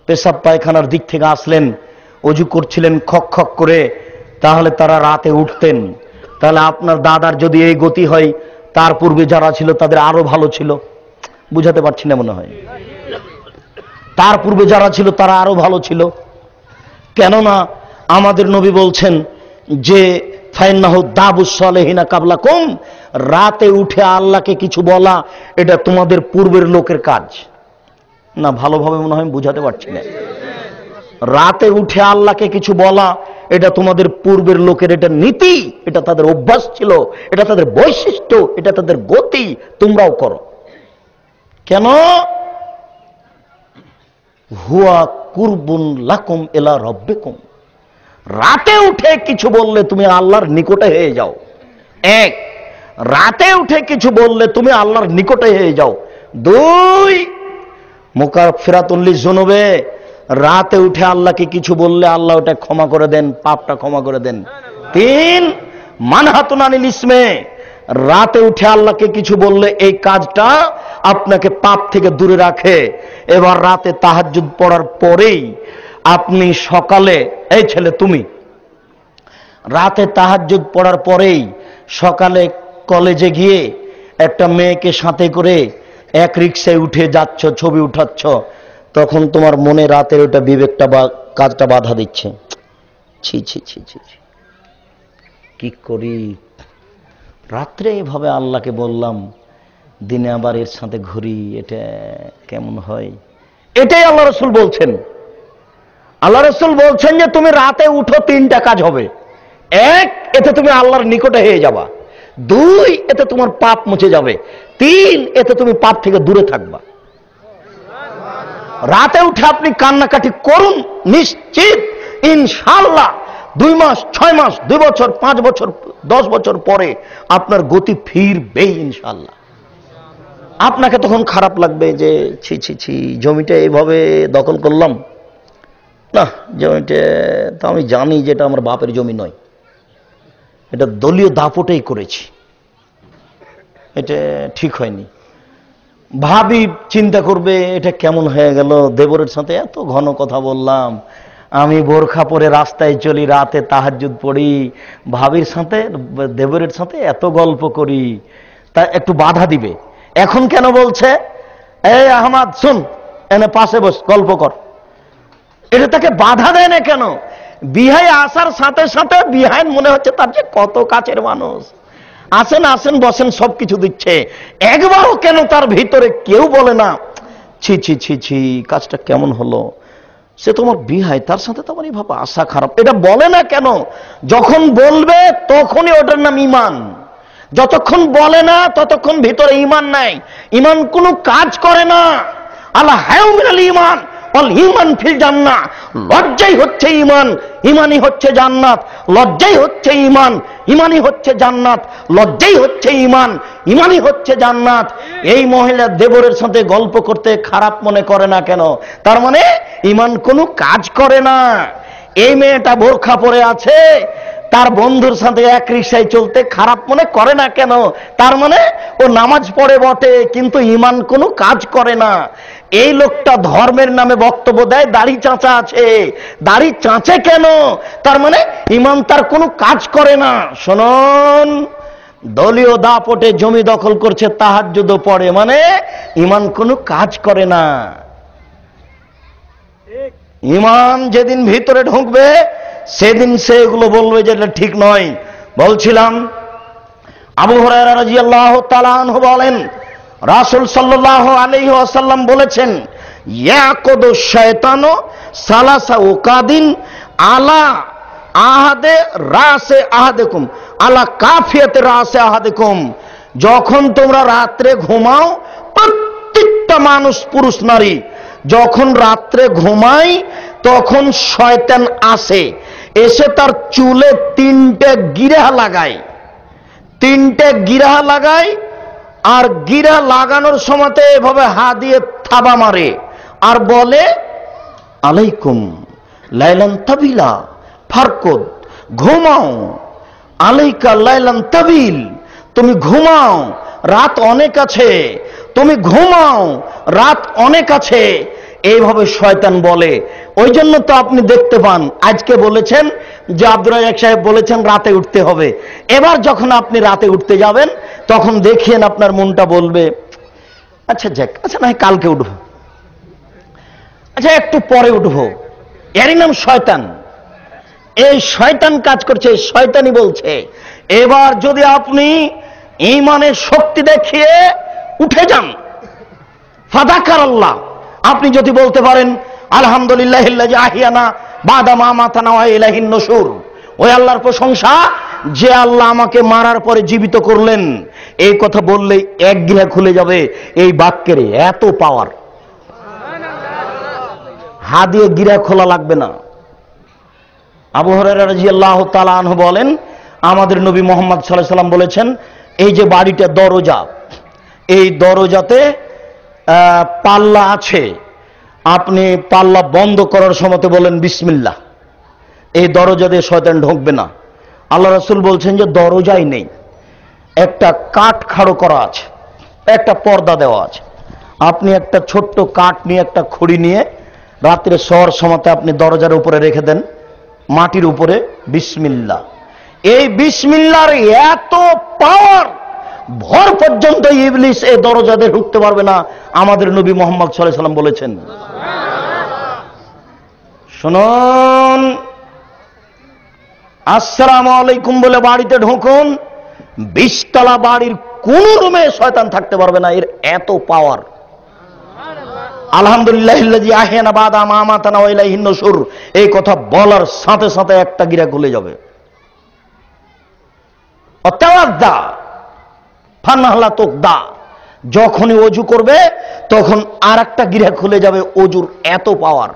পেশাব পায়খানার দিক থেকে আসলেন, ওযু করছিলেন খক খক করে, তাহলে তারা রাতে উঠতেন। তাহলে আপনার দাদার যদি এই গতি হয়, তার পূর্বে যারা ছিল তাদের আরো ভালো ছিল। বুঝাতে পারছি না মনে হয়। তার পূর্বে যারা ছিল তারা আরো ভালো ছিল। কেননা আমাদের নবী বলছেন যে ফাইন্নাহু দাবুস সালিহিনা কাবলাকুম, রাতে উঠে আল্লাহকে কিছু বলা এটা তোমাদের পূর্বের লোকের কাজ। না, ভালোভাবে মনে হয় বুঝাতে পারছি না। রাতে উঠে আল্লাহকে কিছু বলা এটা তোমাদের পূর্বের লোকের, এটা নীতি, এটা তাদের অভ্যাস ছিল, এটা তাদের বৈশিষ্ট্য, এটা তাদের গতি, তোমরাও করো। কেন? হুয়া কুরবুন লাকুম ইলা রাব্বিকুম, রাতে উঠে কিছু বললে তুমি আল্লাহর নিকটে হয়ে যাও। এক, রাতে উঠে কিছু বললে তুমি আল্লাহর নিকটে হয়ে যাও। দুই, মুকাফফিরাতুন লিযুনুবে, রাতে উঠে আল্লাহকে কিছু বললে আল্লাহ ওটা ক্ষমা করে দেন, পাপটা ক্ষমা করে দেন। তিন, মানহাতুন আনিল ইসমে, রাতে উঠে আল্লাহকে কিছু বললে এই কাজটা আপনাকে পাপ থেকে দূরে রাখে। এবার রাতে তাহাজ্জুদ পড়ার পরেই আপনি সকালে, এই ছেলে তুমি রাতে তাহাজ্জুদ পড়ার পরেই সকালে কলেজে গিয়ে একটা মেয়েকে সাথে করে এক রিকশায় উঠে যাচ্ছ, ছবি উঠাচ্ছ, তখন তোমার মনে রাতের ওটা বিবেকটা বা কাজটা বাধা দিচ্ছে। ছি ছি ছি ছি, কি করি, রাত্রে এভাবে আল্লাহকে বললাম, দিনে আবার এর সাথে ঘুরি, এটা কেমন হয়? এটাই আল্লাহ রাসূল বলছেন। আল্লাহ রাসূল বলছেন যে তুমি রাতে উঠো, 3টা কাজ হবে। এক, এতে তুমি আল্লাহর নিকটে হয়ে যাবা। দুই, এতে তোমার পাপ মুছে যাবে। তিন, এতে তুমি পাপ থেকে দূরে থাকবা। রাতে উঠে আপনি কান্নাকাটি করুন, নিশ্চিত ইনশাআল্লাহ 2 মাস, 6 মাস, 2 বছর, 5 বছর, 10 বছর পরে আপনার গতি ফিরবেই ইনশাআল্লাহ। আপনাকে তখন খারাপ লাগবে যে ছি ছি ছি, জমিটা এইভাবে দখল করলাম, না জমিটা তো আমি জানি যে এটা আমার বাপের জমি নয়, এটা দলীয় দাপটেই করেছি, এটা ঠিক হয়নি। ভাবি চিন্তা করবে এটা কেমন হয়ে গেল, দেবরের সাথে এত ঘন কথা বললাম, আমি বোরখা পরে রাস্তায় চলি, রাতে তাহাজ্জুদ পড়ি, ভাবির সাথে দেবরের সাথে এত গল্প করি, তা একটু বাধা দিবে। এখন কেন বলছে এই আহমদ শুন, এনে পাশে বস, গল্প কর, এটা তাকে বাধা দেয় না কেন? বিহাই আসার সাথে সাথে বিহাইন মনে হচ্ছে তার যে কত কাছের মানুষ, আসেন আসেন বসেন, সবকিছু দিচ্ছে। একবারও কেন তার ভিতরে কেউ বলে না ছি ছি ছি ছি, কাজটা কেমন হলো, সে তোমার বিহাই, তার সাথে তো আমার এইভাবে আশা খারাপ, এটা বলে না কেন? যখন বলবে তখনই ওটার নাম ইমান। যতক্ষণ বলে না ততক্ষণ ভিতরে ইমান নাই, ইমান কোনো কাজ করে না। আল্লাহ হায়ু মিনাল ইমান ওয়াল ঈমান ফিল জান্নাহ, লজ্জাই হচ্ছে ইমান, ইমানই হচ্ছে জান্নাত, লজ্জাই হচ্ছে ইমান, ইমানই হচ্ছে জান্নাত, লজ্জাই হচ্ছে ইমান, ইমানই হচ্ছে জান্নাত। এই মহিলা দেবরের সাথে গল্প করতে খারাপ মনে করে না কেন? তার মানে ইমান কোনো কাজ করে না। এই মেয়েটা বোরখা পরে আছে, তার বন্ধুর সাথে এক রিক্সায় চলতে খারাপ মনে করে না কেন? তার মানে ও নামাজ পড়ে বটে কিন্তু ইমান কোনো কাজ করে না। এই লোকটা ধর্মের নামে বক্তব্য দেয়, দাড়ি চাঁচা আছে, দাড়ি চাঁচে কেন? তার মানে ইমান তার কোনো কাজ করে না। শুনুন, দলীয় দাপটে জমি দখল করছে, তাহাজ্জুদও পড়ে, মানে ইমান কোনো কাজ করে না। ইমান যেদিন ভিতরে ঢুকবে সেদিন সে এগুলো বলবে যে এটা ঠিক নয়। বলছিলাম আবু হুরায়রা রাদিয়াল্লাহু তাআলা আনহু বলেন, রাসূল সাল্লাল্লাহু আলাইহি ওয়াসাল্লাম বলেছেন, ইয়াকুদু শায়তানু সালাসা ওকাদিন আলা আহাদে রাসে আহাদিকুম আলা কাফিয়াতে রাসে আহাদিকুম। যখন তোমরা রাত্রে ঘুমাও, প্রত্যেকটা মানুষ, পুরুষ নারী যখন রাত্রে ঘুমায় তখন শয়তান আসে, এসে তার চুলে 3টে গিরা লাগায়, 3টে গিরা লাগায়, আর গিরা লাগানোর সময়তে এভাবে হাত দিয়ে থাবা মারে আর বলে আলাইকুম লাইলান তাবিলা ফারকুদ, ঘুমাও, আলাইকা লাইলান তাবিল, তুমি ঘুমাও, রাত অনেক আছে, তুমি ঘুমাও, রাত অনেক আছে, এইভাবে শয়তান বলে। ওই জন্য তো আপনি দেখতে পান, আজকে বলেছেন যে আব্দুর রাজ্জাক সাহেব বলেছেন রাতে উঠতে হবে, এবার যখন আপনি রাতে উঠতে যাবেন তখন দেখেন আপনার মনটা বলবে আচ্ছা যাক, আচ্ছা না কালকে উঠবো, আচ্ছা একটু পরে উঠবো। এরই নাম শয়তান। এই শয়তান কাজ করছে, শয়তানি বলছে। এবার যদি আপনি ঈমানের শক্তি দেখিয়ে উঠে যান, ফাযাকার আল্লাহ, আপনি যদি বলতে পারেন আলহামদুলিল্লাহিল্লাযী আহিয়ানা বাদা মা মাতানা ওয়া ইলাইহিন নুশুর, ওই আল্লাহর প্রশংসা যে আল্লাহ আমাকে মারার পরে জীবিত করলেন, এই কথা বললেই এক গিরা খুলে যাবে। এই বাক্যের এত পাওয়ার, হাত দিয়ে গিরা খোলা লাগবে না। আবু হুরায়রা রাদিয়াল্লাহু তাআলা আনহু বলেন, আমাদের নবী মুহাম্মদ সাল্লাল্লাহু আলাইহি ওয়াসাল্লাম বলেছেন, এই যে বাড়িটা দরজা, এই দরজাতে পাল্লা আছে, আপনি পাল্লা বন্ধ করার সময় বলেন বিসমিল্লাহ, এই দরজা দিয়ে শয়তান ঢুকবে না। আল্লাহ রাসূল বলছেন যে দরজাই নেই, একটা কাঠ খাড়ো করা আছে, একটা পর্দা দেওয়া আছে, আপনি একটা ছোট্ট কাঠ নিয়ে, একটা খড়ি নিয়ে রাত্রে শোয়ার সময় আপনি দরজার উপরে রেখে দেন, মাটির উপরে বিসমিল্লাহ। এই বিসমিল্লাহর এত পাওয়ার, ভোর পর্যন্ত ইবলিস এই দরজা দিয়ে ঢুকতে পারবে না, আমাদের নবী মুহাম্মদ সাল্লাল্লাহু আলাইহি ওয়াসাল্লাম বলেছেন। শুনুন, আসসালামু আলাইকুম বলে বাড়িতে ঢুকুন, 20 তলা বাড়ির কোন রুমে শয়তান থাকতে পারবে না, এর এত পাওয়ার। আলহামদুলিল্লাহিল্লাযী আহিয়ানা বাদা মা মাতানা ওয়া ইলাইহিন নুশুর, এই কথা বলার সাথে সাথে একটা গিরা খুলে যাবে। অতাওয়াদ্দা ফানহালা তুকদা, যখনই ওযু করবে তখন আর একটা গিরা খুলে যাবে, ওযুর এত পাওয়ার।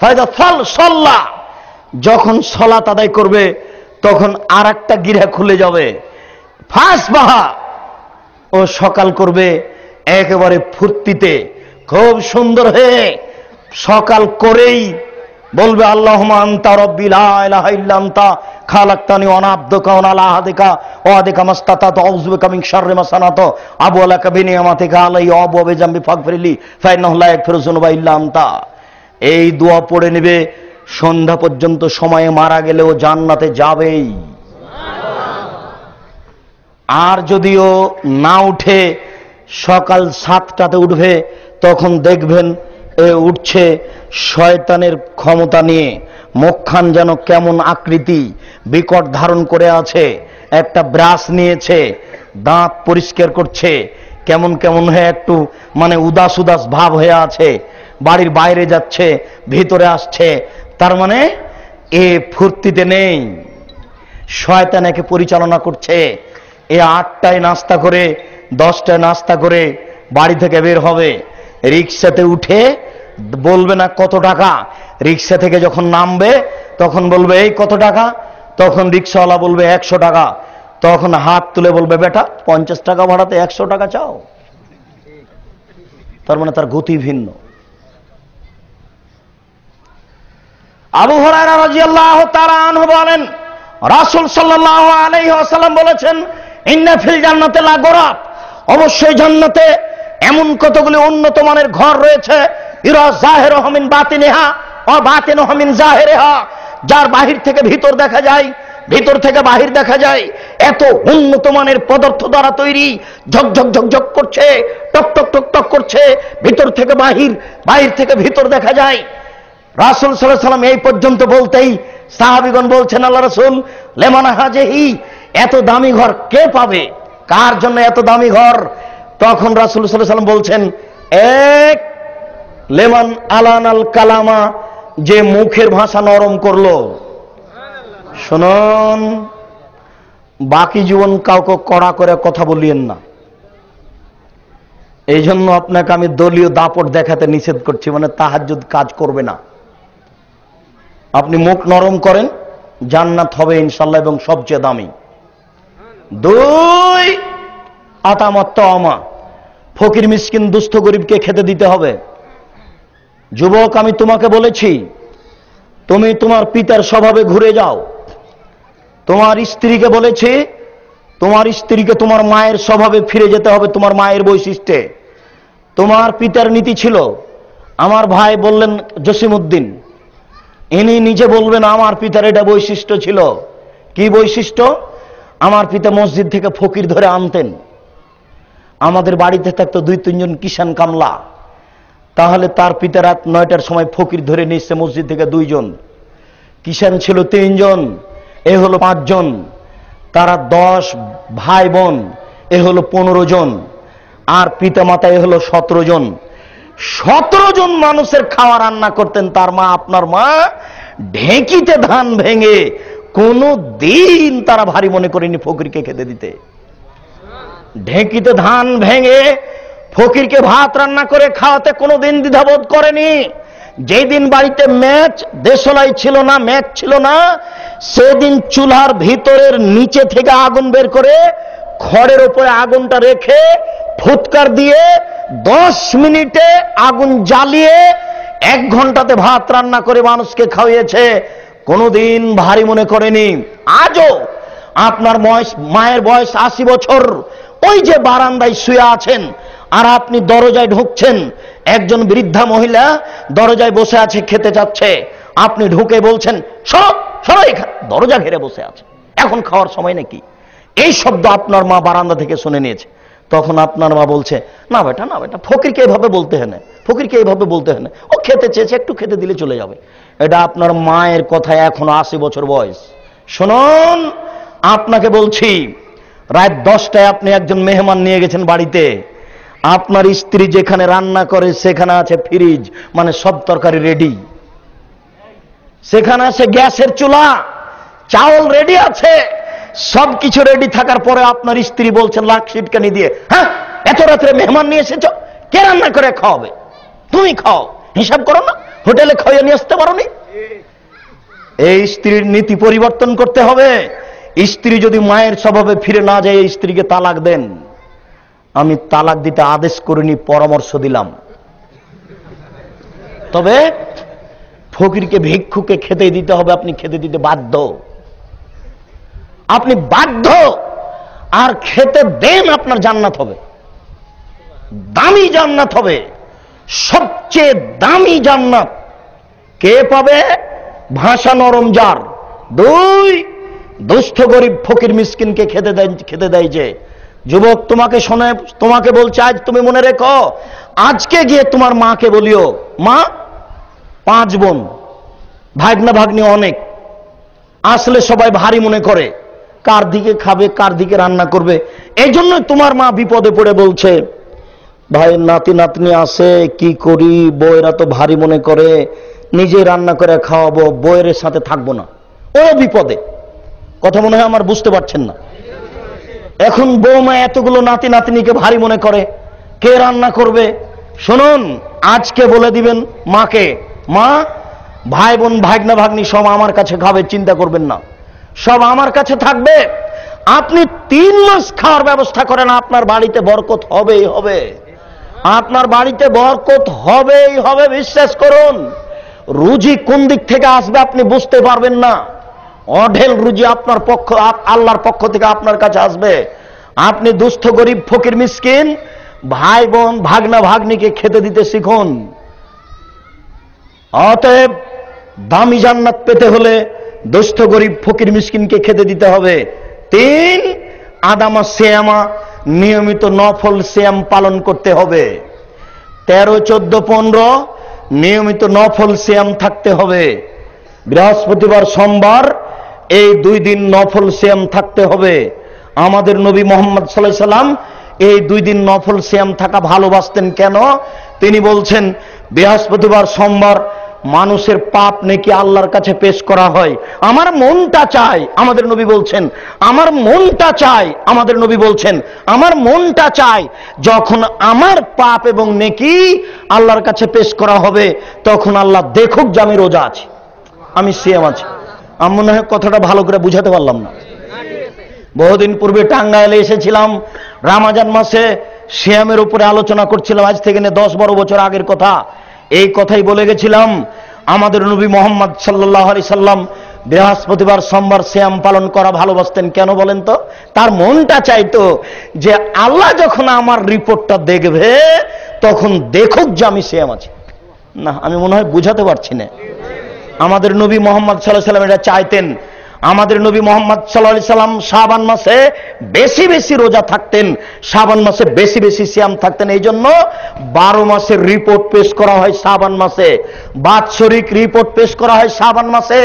ফায়দা ফাল সাল্লাহ, যখন সালাত আদায় করবে তখন আর একটা গিরা খুলে যাবে, ফাঁস বাহা ও সকাল করবে একেবারে ফুর্তিতে খুব সুন্দর হয়ে। সকাল করেই বলবে আল্লাহুম্মা আনতা রাব্বি লা ইলাহা ইল্লা আনতা খালাকতানি ওয়া আনা আবদুকা ওয়া আলা আহদিকা ওয়া আদিকা মাসতাতাতু আউযু বিকা মিন শাররি মা সানাতু আবু আলাকা বিনিয়ামাতিকা আলাইয়া ওয়া আবু বিজামবি ফাগফিরলি ফাইন্নাহু লা ইয়াগফিরু যুনুবা ইল্লা আনতা। এই দোয়া পড়ে নেবে, সন্ধ্যা পর্যন্ত সময়ে মারা গেলেও জান্নাতে যাবেই। আর যদিও না উঠে সকাল 7টাতে উঠবে, তখন দেখবেন উঠছে শয়তানের ক্ষমতা নিয়ে, মুখখান যেন কেমন আকৃতি বিকট ধারণ করে আছে, একটা ব্রাশ নিয়েছে, দাঁত পরিষ্কার করছে, কেমন কেমন হয়ে একটু মানে উদাস উদাস ভাব হয়ে আছে, বাড়ির বাইরে যাচ্ছে ভিতরে আসছে, তার মানে এ ফুর্তিতে নেই, শয়তান একে পরিচালনা করছে। এ 8টায় নাস্তা করে 10টায় নাস্তা করে বাড়ি থেকে বের হবে, রিক্সাতে উঠে বলবে না কত টাকা, রিক্সা থেকে যখন নামবে তখন বলবে এই কত টাকা, তখন রিক্সাওয়ালা বলবে 100 টাকা, তখন হাত তুলে বলবে বেটা 50 টাকা ভাড়াতে 100 টাকা চাও, তার মানে তার গতি ভিন্ন। আবু হুরায়রা রাদিয়াল্লাহু তাআলা আনহু বলেন, রাসূল সাল্লাল্লাহু আলাইহি ওয়াসাল্লাম বলেছেন, ইন্না ফিল জান্নাতি লা গুরাব, অবশ্যই জান্নাতে এমন কতগুলি উন্নত মানের ঘর রয়েছে, ইরা যাহিরুহু মিন বাতিনিহা ওয়া বাতিনুহু মিন যাহিরিহা, যার বাহির থেকে ভিতর দেখা যায়, ভিতর থেকে বাহির দেখা যায়, এত উন্নত মানের পদার্থ দ্বারা তৈরি, ঝকঝক ঝকঝক করছে, টক টক টক টক করছে, ভিতর থেকে বাহির, বাহির থেকে ভিতর দেখা যায়। রাসূল সাল্লাল্লাহু আলাইহি ওয়াসাল্লাম এই পর্যন্ত বলতেই সাহাবীগণ বলছেন, আল্লাহ রাসূল লিমান হাজিহি, এত দামি ঘর কে পাবে, কার জন্য এত দামি ঘর? তখন রাসূল সাল্লাল্লাহু আলাইহি ওয়াসাল্লাম বলছেন, এক লেমান আলানাল কালামা, যে মুখের ভাষা নরম করলো। শুনুন, বাকি জীবন কাউকে কড়া করে কথা বলিয়েন না। এই জন্য আপনাকে আমি দলীয় দাপট দেখাতে নিষেধ করছি, মানে তাহাজ্জুদ কাজ করবে না। আপনি মুখ নরম করেন, জান্নাত হবে ইনশাআল্লাহ, এবং সবচেয়ে দামি। 2 আতামাত তামা, ফকির মিসকিন দুস্থ গরিবকে খেতে দিতে হবে। যুবক, আমি তোমাকে বলেছি তুমি তোমার পিতার স্বভাবে ঘুরে যাও। তোমার স্ত্রীকে বলেছি তোমার স্ত্রীকে তোমার মায়ের স্বভাবে ফিরে যেতে হবে, তোমার মায়ের বৈশিষ্ট্যে। তোমার পিতার নীতি ছিল, আমার ভাই বললেন জসিমউদ্দিন, ইনি নিজে বলবেন আমার পিতার এটা বৈশিষ্ট্য ছিল। কি বৈশিষ্ট্য? আমার পিতা মসজিদ থেকে ফকির ধরে আনতেন। আমাদের বাড়িতে থাকতো 2-3 জন কিষান কামলা, তাহলে তার পিতা রাত 9টার সময় ফকির ধরে নিচ্ছে মসজিদ থেকে 2 জন, কিষান ছিল 3 জন, এ হলো 5 জন, তারা 10 ভাই বোন, এ হলো 15 জন, আর পিতা মাতা এ হলো 17 জন। 17 জন মানুষের খাওয়া রান্না করতেন তার মা। আপনার মা ঢেঁকিতে ধান ভেঙে কোনো দিন তারা ভারী মনে করেনি ফকিরকে খেতে দিতে। ঢেঁকিতে ধান ভেঙে ফকিরকে ভাত রান্না করে খাওয়াতে কোনোদিন দ্বিধাবোধ করেনি। যেদিন বাড়িতে ম্যাচ দেশলাই ছিল না, ম্যাচ ছিল না, সেদিন চুলার ভিতরের নিচে থেকে আগুন বের করে খড়ের উপরে আগুনটা রেখে ফুৎকার দিয়ে 10 মিনিটে আগুন জ্বালিয়ে 1 ঘন্টাতে ভাত রান্না করে মানুষকে খাওয়িয়েছে, কোনোদিন ভারী মনে করেনি। আজও আপনার মায়ের বয়স 80 বছর, ওই যে বারান্দায় শুয়ে আছেন আর আপনি দরজায় ঢুকছেন, একজন বৃদ্ধা মহিলা দরজায় বসে আছে, খেতে চাচ্ছে, আপনি ঢুকে বলছেন সব সবাই দরজা ঘিরে বসে আছে, এখন খাওয়ার সময় নাকি? এই শব্দ আপনার মা বারান্দা থেকে শুনে নিয়েছে। তখন আপনার মা বলছে, না বেটা না বেটা, ফকিরকে এইভাবে বলতে হয় না, ফকিরকে এইভাবে বলতে হয় না, ও খেতে চেয়েছে, একটু খেতে দিলে চলে যাবে। এটা আপনার মায়ের কথা, এখনো 80 বছর বয়স। শুনুন, আপনাকে বলছি, রাত 10টায় আপনি একজন মেহমান নিয়ে গেছেন বাড়িতে, আপনার স্ত্রী যেখানে রান্না করে সেখানে আছে ফ্রিজ, মানে সব তরকারি রেডি, সেখানে আছে গ্যাসের চুলা, চাউল রেডি আছে, সবকিছু রেডি থাকার পরে আপনার স্ত্রী বলছেন লাখ সিটকানি দিয়ে, হ্যাঁ এত রাত্রে মেহমান নিয়ে এসেছ, কে রান্না করে খাওয়াবে? তুমি খাও, হিসাব করো না, হোটেলে খাইয়ে নিয়ে আসতে পারো নি? এই স্ত্রীর নীতি পরিবর্তন করতে হবে। স্ত্রী যদি মায়ের স্বভাবে ফিরে না যায়, স্ত্রীকে তালাক দেন। আমি তালাক দিতে আদেশ করিনি, পরামর্শ দিলাম। তবে ফকিরকে ভিক্ষুকে খেতে দিতে হবে, আপনি খেতে দিতে বাধ্য, আপনি বাধ্য। আর খেতে দেন, আপনার জান্নাত হবে, দামি জান্নাত হবে, সবচেয়ে দামি জান্নাত। কে পাবে? ভাষা নরম যার। দুই, দুস্থ গরিব ফকির মিসকিনকে খেতে দেয় যে। যুবক, তোমাকে বলছে, আজ তুমি মনে রেখো, আজকে গিয়ে তোমার মাকে বলিও, মা, 5 বোন, ভাগনা ভাগ্নি অনেক, আসলে সবাই ভারী মনে করে, কার দিকে খাবে, কার দিকে রান্না করবে। এই জন্য তোমার মা বিপদে পড়ে বলছে, ভাই নাতি নাতনি আছে, কি করি, বউয়েরা তো ভারী মনে করে, নিজে রান্না করে খাওয়াবো, বউয়ের সাথে থাকবো না। ও বিপদে। কথা মনে হয় আমার বুঝতে পারছেন না। এখন বৌমা এতগুলো নাতি নাতনিকে ভারী মনে করে, কে রান্না করবে? শুনুন, আজকে বলে দিবেন মাকে, মা, ভাই বোন ভাগনা ভাগ্নি সব আমার কাছে খাবে, চিন্তা করবেন না, সব আমার কাছে থাকবে। আপনি 3 মাস খাওয়ার ব্যবস্থা করেন, আপনার বাড়িতে বরকত হবেই হবে, আপনার বাড়িতে বরকত হবেই হবে, বিশ্বাস করুন। রুজি কোন দিক থেকে আসবে আপনি বুঝতে পারবেন না। অঢেল রুজি আপনার আল্লাহর পক্ষ থেকে আপনার কাছে আসবে। আপনি দুস্থ গরিব ফকির মিসকিন ভাই বোন ভাগনা ভাগ্নিকে খেতে দিতে শিখুন। অতএব দামি জান্নাত পেতে হলে দুস্থ গরিব ফকির মিসকিনকে খেতে দিতে হবে। 3, আদামা সিয়ামা, নিয়মিত নফল সিয়াম পালন করতে হবে। 13, 14, 15 নিয়মিত নফল সিয়াম থাকতে হবে। বৃহস্পতিবার, সোমবার এই 2 দিন নফল সিয়াম থাকতে হবে। আমাদের নবী মুহাম্মদ সাল্লাল্লাহু আলাইহি সাল্লাম এই 2 দিন নফল সিয়াম থাকা ভালোবাসতেন। কেন? তিনি বলছেন, বৃহস্পতিবার সোমবার মানুষের পাপ নেকি আল্লাহর কাছে পেশ করা হয়। আমার মনটা চায়, আমাদের নবী বলছেন, আমার মনটা চায়, আমাদের নবী বলছেন, আমার মনটা চায় যখন আমার পাপ এবং নেকি আল্লাহর কাছে পেশ করা হবে, তখন আল্লাহ দেখুক যে আমি রোজা আছি, আমি সিয়াম আছি। আমি মনে হয় কথাটা ভালো করে বুঝাতে পারলাম না। বহুদিন পূর্বে টাঙ্গাইলে এসেছিলাম, রমজান মাসে সিয়ামের উপরে আলোচনা করছিলাম। আজ থেকে 10-12 বছর আগের কথা। এই কথাই বলে গেছিলাম, আমাদের নবী মুহাম্মদ সাল্লাল্লাহু আলাইহি সাল্লাম বৃহস্পতিবার সোমবার সিয়াম পালন করা ভালোবাসতেন। কেন বলেন তো? তার মনটা চাইতো যে আল্লাহ যখন আমার রিপোর্টটা দেখবে তখন দেখুক যে আমি সিয়াম আছি। না, আমি মনে হয় বুঝাতে পারছি না। আমাদের নবী মুহাম্মদ সাল্লাল্লাহু আলাইহি সাল্লাম এটা চাইতেন। আমাদের নবী মুহাম্মদ সাল্লাল্লাহু আলাইহি সাল্লাম শাবান মাসে বেশি বেশি রোজা থাকতেন, শাবান মাসে বেশি বেশি সিয়াম থাকতেন। এই জন্য 12 মাসের রিপোর্ট পেশ করা হয় শাবান মাসে, বাৎসরিক রিপোর্ট পেশ করা হয় শাবান মাসে।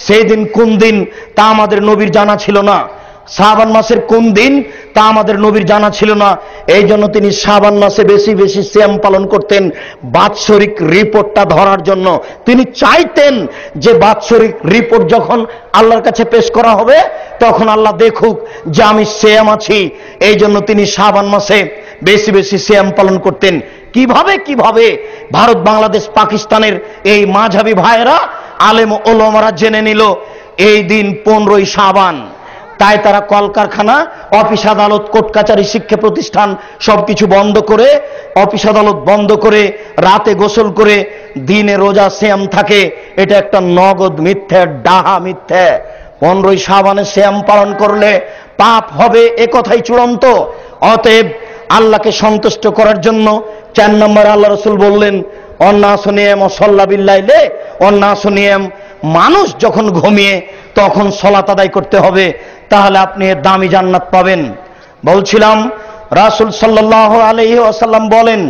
সেই দিন কোন দিন তা আমাদের নবীর জানা ছিল না। শাবান মাসের কোন দিন তা আমাদের নবীর জানা ছিল না। এই জন্য তিনি শাবান মাসে বেশি বেশি সিয়াম পালন করতেন, বাৎসরিক রিপোর্টটা ধরার জন্য। তিনি চাইতেন যে বাৎসরিক রিপোর্ট যখন আল্লাহর কাছে পেশ করা হবে তখন আল্লাহ দেখুক যে আমি সিয়াম আছি। এই জন্য তিনি শাবান মাসে বেশি বেশি সিয়াম পালন করতেন। কিভাবে ভারত, বাংলাদেশ, পাকিস্তানের এই মাঝহাবি ভাইয়েরা, আলেম ওলামারা জেনে নিল এই দিন 15ই শাবান। তাই তারা কলকারখানা, অফিস আদালত, কোর্ট কাচারি, শিক্ষা প্রতিষ্ঠান সবকিছু বন্ধ করে, অফিস আদালত বন্ধ করে, রাতে গোসল করে দিনে রোজা সিয়াম থাকে। এটা একটা নগদ মিথ্যে, ডাহা মিথ্যে। 15ই শাবানে সিয়াম পালন করলে পাপ হবে, এ কথাই চূড়ান্ত। অতএব আল্লাহকে সন্তুষ্ট করার জন্য 4 নম্বরে আল্লাহ রাসূল বললেন, অন্নাসু নিয়াম সাল্লা বিল্লাইলে, অন্নাসু নিয়াম, মানুষ যখন ঘুমিয়ে তখন সালাত আদায় করতে হবে, তাহলে আপনি দামি জান্নাত পাবেন। বলছিলাম, রাসূল সাল্লাল্লাহু আলাইহি ওয়াসাল্লাম বলেন,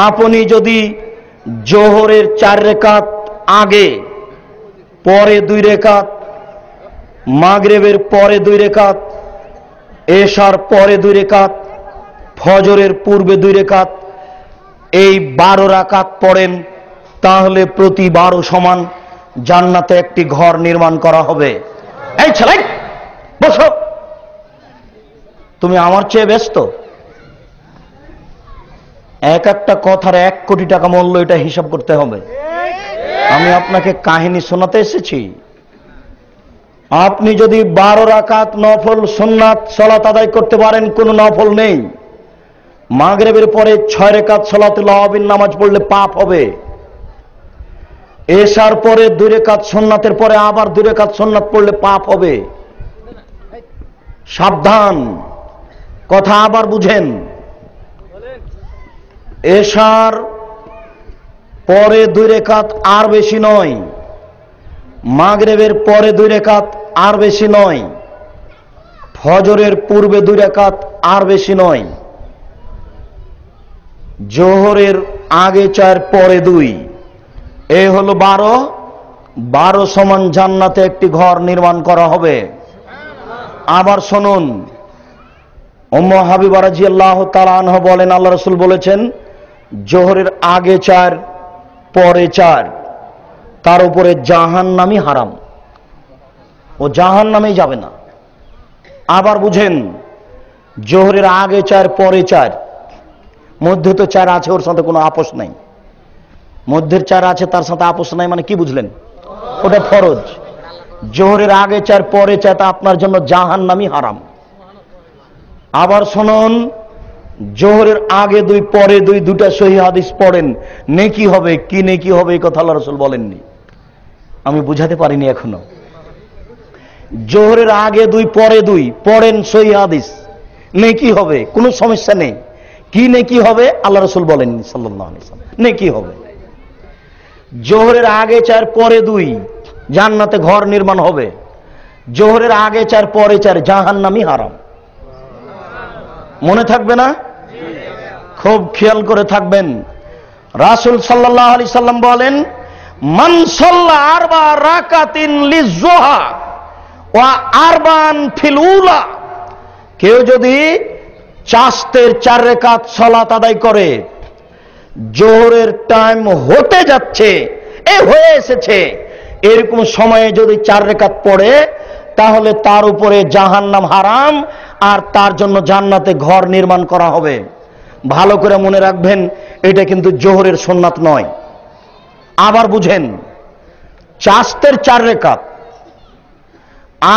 আপনি যদি জোহরের 4 রাকাত আগে, পরে 2 রাকাত, মাগরিবের পরে 2 রাকাত, এশার পরে 2 রাকাত, ফজরের পূর্বে 2 রাকাত, এই 12 রাকাত পড়েন, তাহলে প্রতি 12 সমান জান্নাতে একটি ঘর নির্মাণ করা হবে। এই ছেলে, বসো, তুমি আমার চেয়ে ব্যস্ত। এক একটা কথার 1 কোটি টাকা মূল্য, এটা হিসাব করতে হবে। আমি আপনাকে কাহিনী শোনাতে এসেছি। আপনি যদি 12 রাকাত নফল সুন্নাত সালাত আদায় করতে পারেন, কোনো নফল নেই। মাগরিবের পরে 6 রাকাত সালাতুল আওয়াবিন নামাজ পড়লে পাপ হবে। এশার পরে 2 রাকাত সুন্নাতের পরে আবার 2 রাকাত সুন্নাত পড়লে পাপ হবে। সাবধান, কথা আবার বুঝেন। এশার পরে 2 রাকাত আর বেশি নয়, মাগরিবের পরে 2 রাকাত আর বেশি নয়, ফজরের পূর্বে 2 রাকাত আর বেশি নয়, জোহরের আগে 4 পরে 2, এই হলো 12। 12 সমান জান্নাতে একটি ঘর নির্মাণ করা হবে। আবার শুনুন, উম্মু হাবিবা রাদিয়াল্লাহু তাআলা আনহা বলেন, আল্লাহ রাসূল বলেছেন, জোহরের আগে 4 পরে 4, তার উপরে জাহান্নামী হারাম, ও জাহান্নামেই যাবে না। আবার বুঝেন, জোহরের আগে 4 পরে 4, মধ্যে তো 4 আছে, ওর সাথে কোনো আপোষ নাই। মধ্যের 4 আছে, তার সাথে আপোষ নাই, মানে কি বুঝলেন? ওটা ফরজ। জোহরের আগে 4 পরে 4 তা আপনার জন্য জাহান্নামী হারাম। আবার শুনুন, জোহরের আগে 2 পরে 2, দুটা সহিহ হাদিস পড়েন, নেকি হবে। কি নেকি হবে এই কথা আল্লাহ রাসূল বলেননি, আমি বুঝাতে পারিনি এখনো। জোহরের আগে 2 পরে 2 পড়েন, সহিহ হাদিস, নেকি হবে, কোনো সমস্যা নেই। কি নেকি হবে আল্লাহ রাসূল বলেননি সাল্লাল্লাহু আলাইহি ওয়াসাল্লাম, নেকি হবে। জোহরের আগে 4 পরে 2 জান্নাতে ঘর নির্মাণ হবে। জোহরের আগে 4 পরে 4 জাহান্নামী হারাম। মনে থাকবে না? খুব খেয়াল করে থাকবেন। রাসূল সাল্লাল্লাহু আলাইহি সাল্লাম বলেন, মান সাল্লা 4 রাকাতিন লিযুহা ওয়া 4 ফিল উলা, কেউ যদি চাস্তের 4 রাকাত সালাত আদায় করে, জোহরের টাইম হতে যাচ্ছে, হয়ে এসেছে, এরকম সময়ে যদি 4 রাকাত পড়ে, তাহলে তার উপরে জাহান্নাম হারাম, আর তার জন্য জান্নাতে ঘর নির্মাণ করা হবে। ভালো করে মনে রাখবেন, এটা কিন্তু জোহরের সুন্নাত নয়। আবার বুঝেন, চাস্তের 4 রাকাত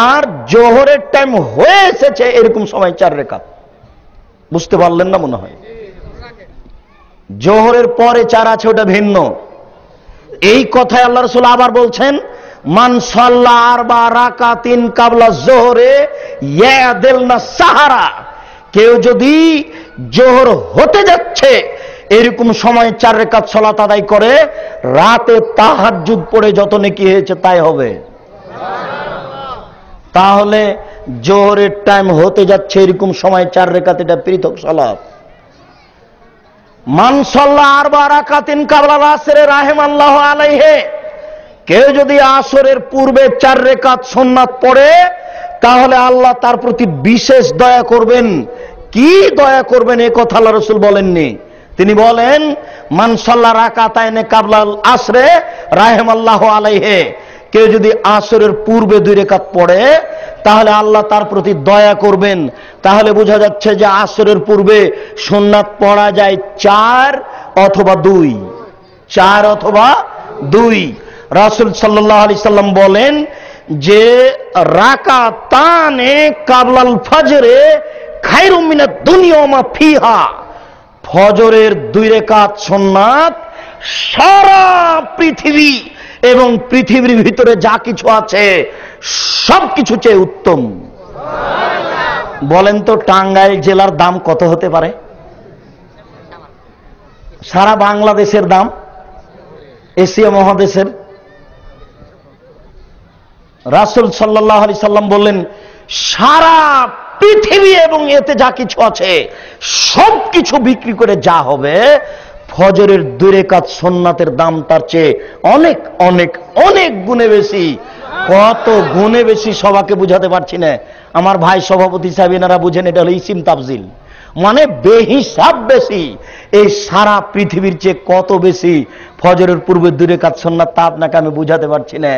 আর জোহরের টাইম হয়ে এসেছে, এরকম সময় 4 রাকাত। বুঝতে পারলেন না মনে হয়? জোহরের পরে 4 আছে, ওটা ভিন্ন। এই কথায় আল্লাহ রাসূল আবার বলছেন, মান সাল্লা 4 রাকাতিন কাবলা যোহরে ইয়াদিলনা সাহারা, কেউ যদি জোহর হতে যাচ্ছে এরকম সময় 4 রাকাত সালাত আদায় করে, রাতে তাহাজ্জুদ পড়ে যত নেকি হয়েছে তাই হবে। তাহলে জোহরের টাইম হতে যাচ্ছে এরকম সময় 4 রাকাত, এটা পৃথক সালাত। মান সাল্লা 4 রাকাতিন কাবলা আসরে রাহিমাল্লাহু আলাইহি, কেউ যদি আসরের পূর্বে 4 রাকাত সুন্নাত পড়ে, তাহলে আল্লাহ তার প্রতি বিশেষ দয়া করবেন। কি দয়া করবেন এ কথা আল্লাহ রাসূল বলেননি। তিনি বলেন, মান সাল্লা রাকাতাইনে কাবলাল আসরে রাহিমাল্লাহু আলাইহি, কেউ যদি আসরের পূর্বে 2 রাকাত পড়ে, তাহলে আল্লাহ তার প্রতি দয়া করবেন। তাহলে বোঝা যাচ্ছে যে আসরের পূর্বে সুন্নাত পড়া যায় 4 অথবা 2, 4 অথবা 2। রাসূল সাল্লাল্লাহু আলাইহি সাল্লাম বলেন যে রাকাতানে কাবলাল ফজরে খায়রুম মিনাদ দুনিয়া ওয়া মা ফিহা, ফজরের 2 রাকাত সুন্নাত সারা পৃথিবী এবং পৃথিবীর ভিতরে যা কিছু আছে সবকিছু চেয়ে উত্তম। বলেন তো টাঙ্গাইল জেলার দাম কত হতে পারে? সারা বাংলাদেশের দাম, এশিয়া মহাদেশের। রাসূল সাল্লাল্লাহু আলাইহি সাল্লাম বললেন, সারা পৃথিবী এবং এতে যা কিছু আছে সবকিছু বিক্রি করে যা হবে, ফজরের 2 রাকাত সুন্নাতের দাম তার চেয়ে অনেক অনেক অনেক গুণে বেশি। কত গুণে বেশি সবাইকে বুঝাতে পারছি না। আমার ভাই সভাপতি সাহেব এনারা বুঝেন, এটা হলো ইসিম তাফজিল, মানে বেহিসাব বেশি। এই সারা পৃথিবীর চেয়ে কত বেশি ফজরের পূর্বে 2 রাকাত সুন্নাত, তা আপনাকে আমি বুঝাতে পারছি না।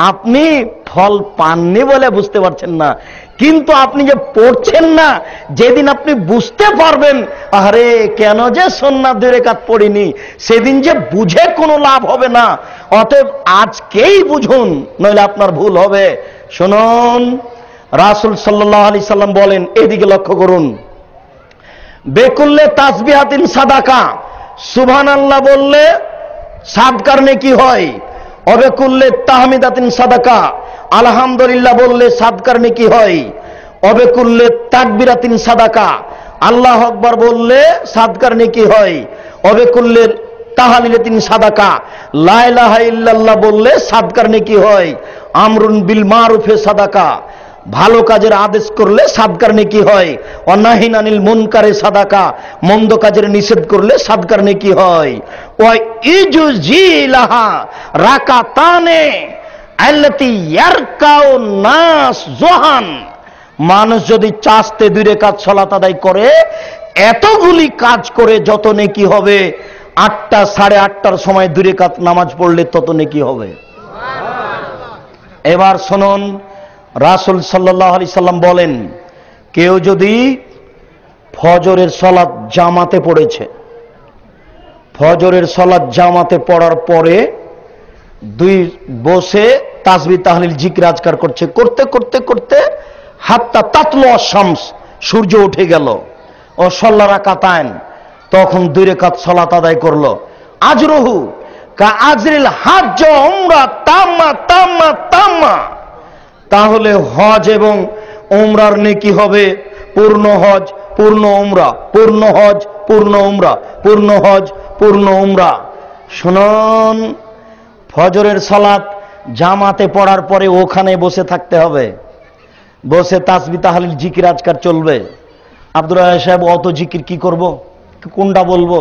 আপনি ফল পাননি বলে বুঝতে পারছেন না, কিন্তু আপনি যে পড়ছেন না, যেদিন আপনি বুঝতে পারবেন আরে কেন যে সুন্নাত 2 রাকাত পড়িনি, সেদিন যে বুঝে কোনো লাভ হবে না। অতএব আজকেই বুঝুন, নইলে আপনার ভুল হবে। শুনুন, রাসূল সাল্লাল্লাহু আলাইহি সাল্লাম বলেন, এদিকে লক্ষ্য করুন, বেকুল্লে তাসবিহাতিন সাদাকা, সুবহানাল্লাহ বললে সাদকার নেকি হয়। অবেকুল্লে তাহমিদাতিন সাদাকা, আলহামদুলিল্লাহ বললে সাদকার নেকি হয়। অবেকুল্লে তাকবিরাতিন সাদাকা, আল্লাহু আকবার বললে সাদকার নেকি হয়। অবেকুল্লে তাহালিলাতিন সাদাকা, লা ইলাহা ইল্লাল্লাহ বললে সাদকার নেকি হয়। আমরুন বিল মারুফে সাদাকা, ভালো কাজের আদেশ করলে সাদকার নেকি হয়। অনাহিন আনিল মুনকারে সাদাকা, মন্দ কাজের নিষেধ করলে সাদকার নেকি হয়। ওয়া ইজুজিলাহা রাকাতানে আল্লাতি ইয়ারকাউ নাস জোহান, মানুষ যদি চাস্তে 2 রাকাত সালাত আদায় করে, এতগুলি কাজ করে যত নেকি হবে, 8টা 8:30টার সময় 2 রাকাত নামাজ পড়লে তত নেকি হবে। এবার শুনুন, রাসূল সাল্লাল্লাহু আলাইহি সাল্লাম বলেন, কেউ যদি ফজরের সালাত জামাতে পড়েছে, ফজরের সালাত জামাতে পড়ার পরে 2 বসে তাসবিহ তাহলিল জিকির আজকার করছে, করতে করতে করতে হাত্তা তাতলু আশ-শামস, সূর্য উঠে গেল, ও সাল্লা রাকাতাইন, তখন 2 রাকাত সালাত আদায় করলো, আজরুহু কা আজরিল হাজ্জ উমরা তাম্মা তাম্মা তাম্মা, তাহলে হজ এবং উমরার নেকি হবে পূর্ণ হজ পূর্ণ উমরা, পূর্ণ হজ পূর্ণ উমরা, পূর্ণ হজ পূর্ণ উমরা। শুনুন, ফজরের সালাত জামাতে পড়ার পরে ওখানে বসে থাকতে হবে, বসে তাসবিহ তাহলিল জিকির আজকার চলবে। আব্দুর রাজ্জাক সাহেব, অত জিকির কি করব, কোনটা বলবো?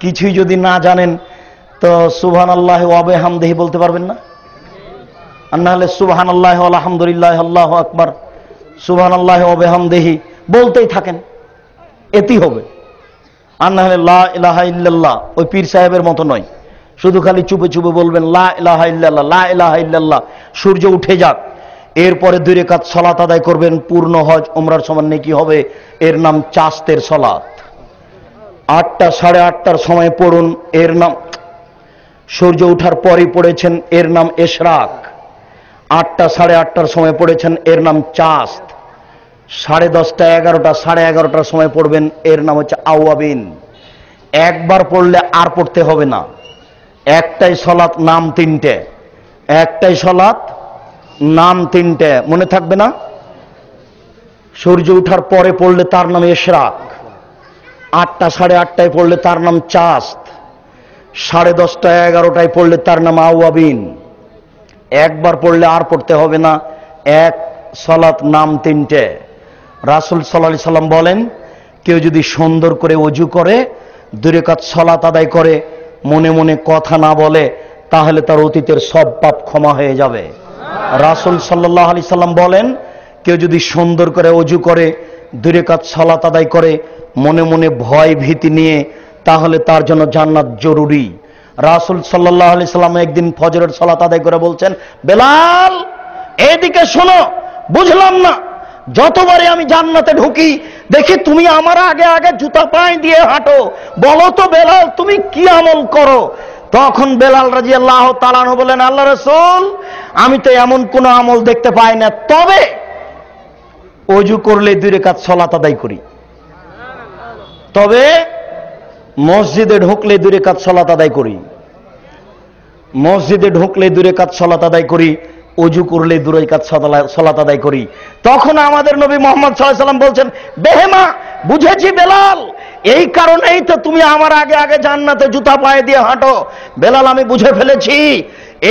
কিছুই যদি না জানেন তো সুবহানাল্লাহি ওয়া বিহামদিহি বলতে পারবেন না? আর না হলে সুবহানাল্লাহি ওয়া আলহামদুলিল্লাহি আল্লাহু আকবার, সুবহানাল্লাহি ওয়া বিহামদিহি বলতেই থাকেন, এতেই হবে। আর না হলে লা ইলাহা ইল্লাল্লাহ, ওই পীর সাহেবের মতো নয়, শুধু খালি চুপে চুপে বলবেন লা ইলাহা ইল্লাল্লাহ, লা ইলাহা ইল্লাল্লাহ, সূর্য উঠে যাক, এরপরে 2 রাকাত সালাত আদায় করবেন, পূর্ণ হজ উমরার সমান নেকি হবে। এর নাম চাস্তের সালাত। 8টা 8:30টার সময় পড়ুন, এর নাম সূর্য ওঠার পরে পড়েছেন, এর নাম ইশরাক। 8টা 8:30টার সময় পড়েছেন, এর নাম চাস্ত। 10:30টা 11টা 11:30টার সময় পড়বেন, এর নাম হচ্ছে আওয়াবিন। একবার পড়লে আর পড়তে হবে না, একটাই সালাত, নাম 3টে, একটাই সালাত, নাম 3টে, মনে থাকবে না? সূর্য ওঠার পরে পড়লে তার নাম ইশরাক, 8টা 8:30টায় পড়লে তার নাম চাস্ত, 10:30টা 11টায় পড়লে তার নাম আওয়াবিন। একবার পড়লে আর পড়তে হবে না, এক সালাত, নাম 3টে। রাসূল সাল্লাল্লাহু আলাইহি সাল্লাম বলেন, কেউ যদি সুন্দর করে ওযু করে 2 রাকাত সালাত আদায় করে, মনে মনে কথা না বলে, তাহলে তার অতীতের সব পাপ ক্ষমা হয়ে যাবে। রাসূল সাল্লাল্লাহু আলাইহি সাল্লাম বলেন, কেউ যদি সুন্দর করে ওযু করে 2 রাকাত সালাত আদায় করে, মনে মনে ভয় ভীতি নিয়ে, তাহলে তার জন্য জান্নাত জরুরি। রাসূল সাল্লাল্লাহু আলাইহি সাল্লাম একদিন ফজরের সালাত আদায় করে বলছেন, বেলাল এদিকে শোনো, বুঝলাম না, যতবারই আমি জান্নাতে ঢুকি দেখি তুমি আমার আগে আগে জুতা পায়ে দিয়ে হাঁটো, বলো তো বেলাল তুমি কি আমল করো? তখন বেলাল রাদিয়াল্লাহু তাআলা আনহু বলেন, আল্লাহ রাসূল, আমি তো এমন কোন আমল দেখতে পাই না, তবে ওযু করলে 2 রাকাত সালাত আদায় করি, তবে মসজিদে ঢুকলে 2 রাকাত সালাত আদায় করি, মসজিদে ঢুকলে 2 রাকাত সালাত আদায় করি, ওযু করলে 2 রাকাত সালাত আদায় করি। তখন আমাদের নবী মুহাম্মদ সাল্লাল্লাহু আলাইহি ওয়াসাল্লাম বলছেন, বেহেমা, বুঝেছি বেলাল, এই কারণেই তো তুমি আমার আগে আগে জান্নাতে জুতা পায়ে দিয়ে হাঁটো। বেলাল, আমি বুঝে ফেলেছি,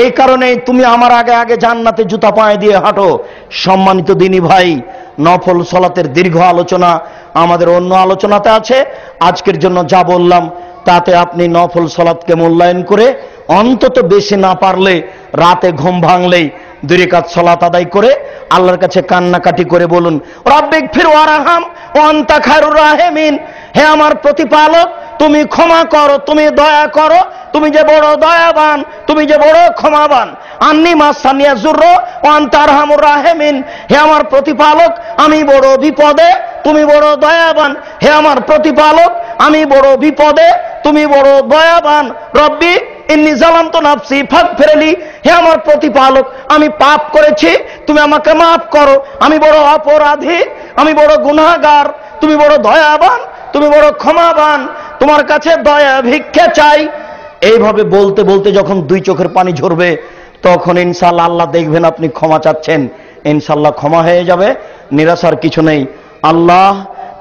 এই কারণেই তুমি আমার আগে আগে জান্নাতে জুতা পায়ে দিয়ে হাঁটো। সম্মানিত দিনী ভাই, নফল সালাতের দীর্ঘ আলোচনা আমাদের অন্য আলোচনাতে আছে। আজকের জন্য যা বললাম তাতে আপনি নফল সালাতকে মূল্যায়ন করে, অন্তত বেশি না পারলে রাতে ঘুম ভাঙলেই 2 রাকাত সালাত আদায় করে আল্লাহর কাছে কান্নাকাটি করে বলুন, রাব্বিগফির ওয়ারহাম ওয়া আনতা খায়রুর রাহিমিন, হে আমার প্রতিপালক, তুমি ক্ষমা করো, তুমি দয়া করো, তুমি যে বড় দয়াবান, তুমি যে বড় ক্ষমাবান। আন্নী মাসানিয়া যুরর ওয়া আনতা আরহামুর রাহিমিন, হে আমার প্রতিপালক, আমি বড় বিপদে, তুমি বড় দয়াবান। হে আমার প্রতিপালক, আমি বড় বিপদে, তুমি বড় দয়াবান। রব্বি ইন্নী যালামতু নাফসি ফাগফিরলি, হে আমার প্রতিপালক আমি পাপ করেছি, তুমি আমাকে মাফ করো, আমি বড় অপরাধী, আমি বড় গুনাহগার, তুমি বড় দয়াবান, তুমি বড় ক্ষমাবান, তোমার কাছে দয়া ভিক্ষা চাই। এইভাবে বলতে বলতে যখন দুই চোখের পানি ঝরবে তখন ইনশাআল্লাহ আল্লাহ দেখবেন আপনি ক্ষমা চাচ্ছেন, ইনশাআল্লাহ ক্ষমা হয়ে যাবে, নিরাশার কিছু নেই। আল্লাহ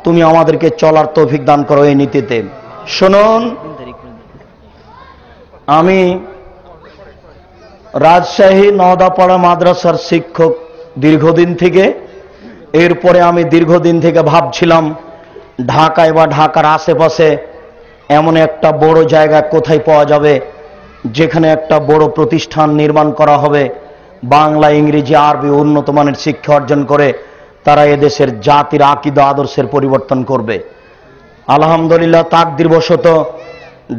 তুমি আমাদেরকে চলার তৌফিক দান করো এই নীতিতে। শুনুন, আমি রাজশাহী নওদাপাড়া মাদ্রাসার শিক্ষক দীর্ঘদিন থেকে। এরপরে আমি দীর্ঘদিন থেকে ভাবছিলাম ঢাকায় বা ঢাকার আশেপাশে এমন একটা বড় জায়গা কোথায় পাওয়া যাবে যেখানে একটা বড় প্রতিষ্ঠান নির্মাণ করা হবে, বাংলা ইংরেজি আরবি উন্নত মানের শিক্ষা অর্জন করে তারা এদেশের জাতির আকীদা আদর্শের পরিবর্তন করবে। আলহামদুলিল্লাহ তাকদিরবশত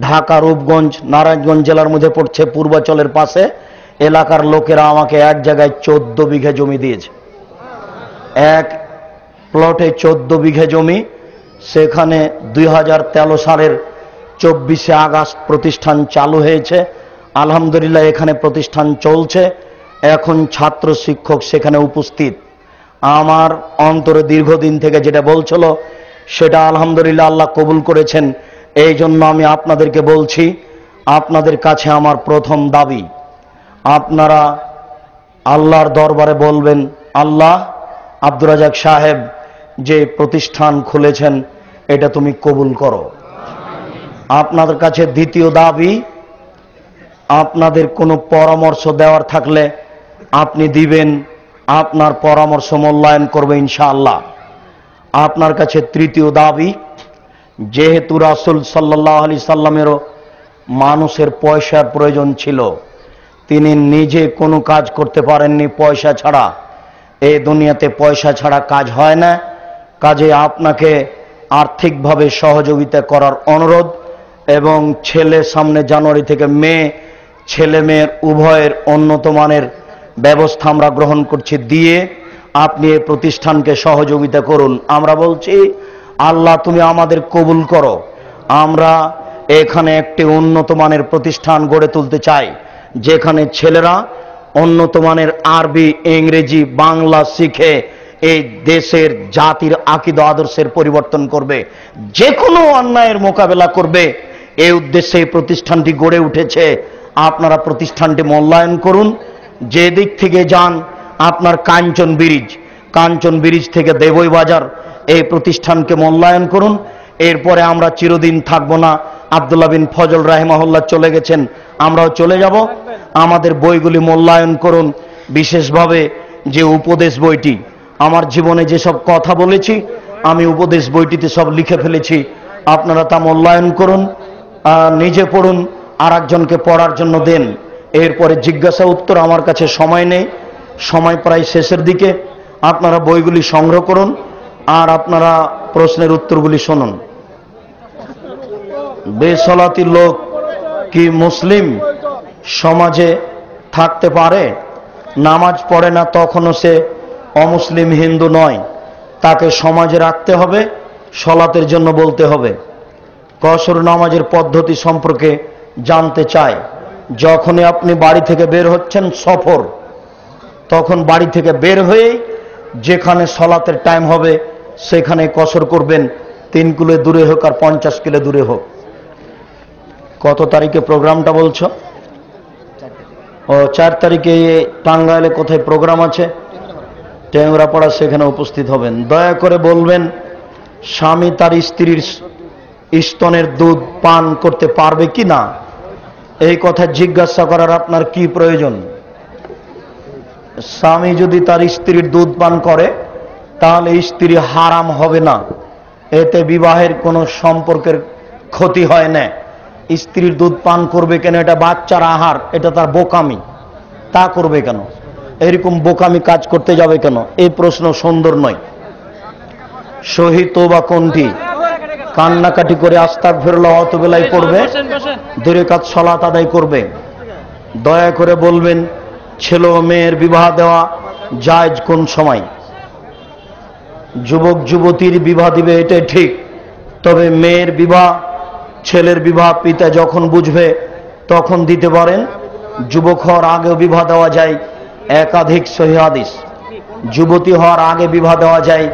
ঢাকা রূপগঞ্জ নারায়ণগঞ্জ জেলার মধ্যে পড়ছে পূর্বাচলের পাশে, এলাকার লোকেরা আমাকে এক জায়গায় 14 বিঘা জমি দিয়েছে, এক প্লটে 14 বিঘা জমি। সেখানে 2013 সালের 24শে আগস্ট প্রতিষ্ঠান চালু হয়েছে। আলহামদুলিল্লাহ এখানে প্রতিষ্ঠান চলছে, এখন ছাত্র শিক্ষক সেখানে উপস্থিত। আমার অন্তরে দীর্ঘদিন থেকে যেটা বলছিল সেটা আলহামদুলিল্লাহ আল্লাহ কবুল করেছেন। এই জন্য আমি আপনাদেরকে বলছি, আপনাদের কাছে আমার প্রথম দাবি, আপনারা আল্লাহর দরবারে বলবেন, আল্লাহ আব্দুর রাজাক সাহেব যে প্রতিষ্ঠান খুলেছেন এটা তুমি কবুল করো। আপনাদের কাছে দ্বিতীয় দাবি, আপনাদের কোনো পরামর্শ দেওয়ার থাকলে আপনি দিবেন, আপনার পরামর্শ মূল্যায়ন করবে ইনশাআল্লাহ। আপনার কাছে তৃতীয় দাবি, যেহেতু রাসূল সাল্লাল্লাহু আলাইহি সাল্লামেরও মানুষের পয়সার প্রয়োজন ছিল, তিনি নিজে কোনো কাজ করতে পারেননি পয়সা ছাড়া। এই দুনিয়াতে পয়সা ছাড়া কাজ হয় না, কাজে আপনাকে আর্থিকভাবে সহযোগিতা করার অনুরোধ। এবং ছেলে সামনে জানুয়ারি থেকে মেয়ে, ছেলে মেয়ের উভয়ের উন্নত মানের ব্যবস্থা আমরা গ্রহণ করছি দিয়ে আপনি এই প্রতিষ্ঠানকে সহযোগিতা করুন। আমরা বলছি আল্লাহ তুমি আমাদের কবুল করো, আমরা এখানে একটি উন্নত মানের প্রতিষ্ঠান গড়ে তুলতে চাই যেখানে ছেলেরা উন্নত মানের আরবি ইংরেজি বাংলা শিখে এই দেশের জাতির আকীদা আদর্শের পরিবর্তন করবে, যে কোনো অন্যায়ের মোকাবেলা করবে। এই উদ্দেশ্যে এই প্রতিষ্ঠানটি গড়ে উঠেছে। আপনারা প্রতিষ্ঠানটি মূল্যায়ন করুন। যে দিক থেকে যান, আপনার কাঞ্চন ব্রিজ থেকে দেবই বাজার এই প্রতিষ্ঠানকে মূল্যায়ন করুন। এরপরে আমরা চিরদিন থাকবো না, আব্দুল্লাহ বিন ফজল রাহিমাহুল্লাহ চলে গেছেন, আমরাও চলে যাব। আমাদের বইগুলি মূল্যায়ন করুন, বিশেষভাবে যে উপদেশ বইটি, আমার জীবনে যেসব কথা বলেছি আমি উপদেশ বইটিতে সব লিখে ফেলেছি, আপনারা তা মূল্যায়ন করুন, নিজে পড়ুন, আর একজনকে পড়ার জন্য দেন। এরপরে জিজ্ঞাসা উত্তর, আমার কাছে সময় নেই, সময় প্রায় শেষের দিকে। আপনারা বইগুলি সংগ্রহ করুন আর আপনারা প্রশ্নের উত্তরগুলি শুনুন। বেসলাতি লোক কি মুসলিম সমাজে থাকতে পারে? নামাজ পড়ে না তখনও সে অমুসলিম হিন্দু নয়, তাকে সমাজে রাখতে হবে, সলাতের জন্য বলতে হবে। কসর নামাজের পদ্ধতি সম্পর্কে জানতে চাই। যখনই আপনি বাড়ি থেকে বের হচ্ছেন সফর, তখন বাড়ি থেকে বের হয়েই যেখানে সলাতের টাইম হবে সেখানে কসর করবেন, 3 কিলো দূরে হোক আর 50 কিলো দূরে হোক। কত তারিখে প্রোগ্রামটা বলছো? ও 4 তারিখে টাঙ্গাইলে কোথায় প্রোগ্রাম আছে? টেংরাপাড়া, সেখানে উপস্থিত হবেন। দয়া করে বলবেন স্বামী তার স্ত্রীর স্তনের দুধ পান করতে পারবে কি না, এই কথা জিজ্ঞাসা করার আপনার কি প্রয়োজন? স্বামী যদি তার স্ত্রীর দুধ পান করে তাহলে স্ত্রী হারাম হবে না, এতে বিবাহের কোনো সম্পর্কের ক্ষতি হয় না। স্ত্রীর দুধ পান করবে কেন? এটা বাচ্চার আহার, এটা তার বোকামি, তা করবে কেন? এরকম বোকামি কাজ করতে যাবে কেন? এই প্রশ্ন সুন্দর নয়। সহি তওবা কোনটি? কান্নাকাটি করে আস্তাগফিরুল্লাহ অত বেলায় পড়বে, 2 রাকাত সালাত আদায় করবে। দয়া করে বলবেন ছেলে ও মেয়ের বিবাহ দেওয়া জায়েজ কোন সময়? যুবক যুবতীর বিবাহ দিবে এটাই ঠিক, তবে মেয়ের বিবাহ ছেলের বিবাহ পিতা যখন বুঝবে তখন দিতে পারেন। যুবক হওয়ার আগেও বিবাহ দেওয়া যায়, একাধিক সহিহ হাদিস। যুবতী হওয়ার আগে বিবাহ দেওয়া যায়,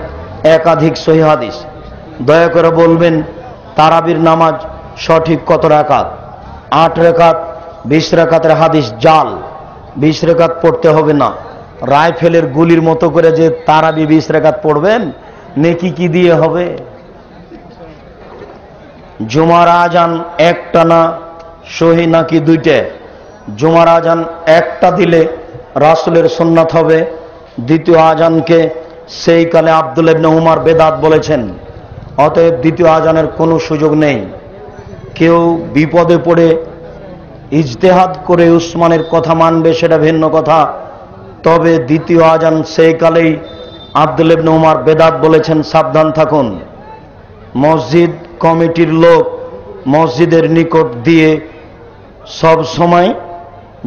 একাধিক সহিহ হাদিস। দয়া করে বলবেন তারাবির নামাজ সঠিক কত রাকাত? 8 রাকাত। 20 রাকাতের হাদিস জাল, 20 রাকাত পড়তে হবে না। রাইফেলের গুলির মতো করে যে তারাবি 20 রাকাত পড়বেন, নেকি কি দিয়ে হবে? জুমার আজান একটা না সহি নাকি দুইটা? জুমার আজান একটা দিলে রাসূলের সুন্নাত হবে। দ্বিতীয় আজানকে সেই কালে আব্দুল্লাহ ইবনে উমর বেদাত বলেছেন। অতএব দ্বিতীয় আজানের কোনো সুযোগ নেই। কেউ বিপদে পড়ে ইজতেহাদ করে উসমানের কথা মানবে, সেটা ভিন্ন কথা। তবে দ্বিতীয় আজান সেই কালেই আব্দুল্লাহ ইবনে উমর বেদাত বলেছেন, সাবধান থাকুন। মসজিদ কমিটির লোক মসজিদের নিকট দিয়ে সব সময়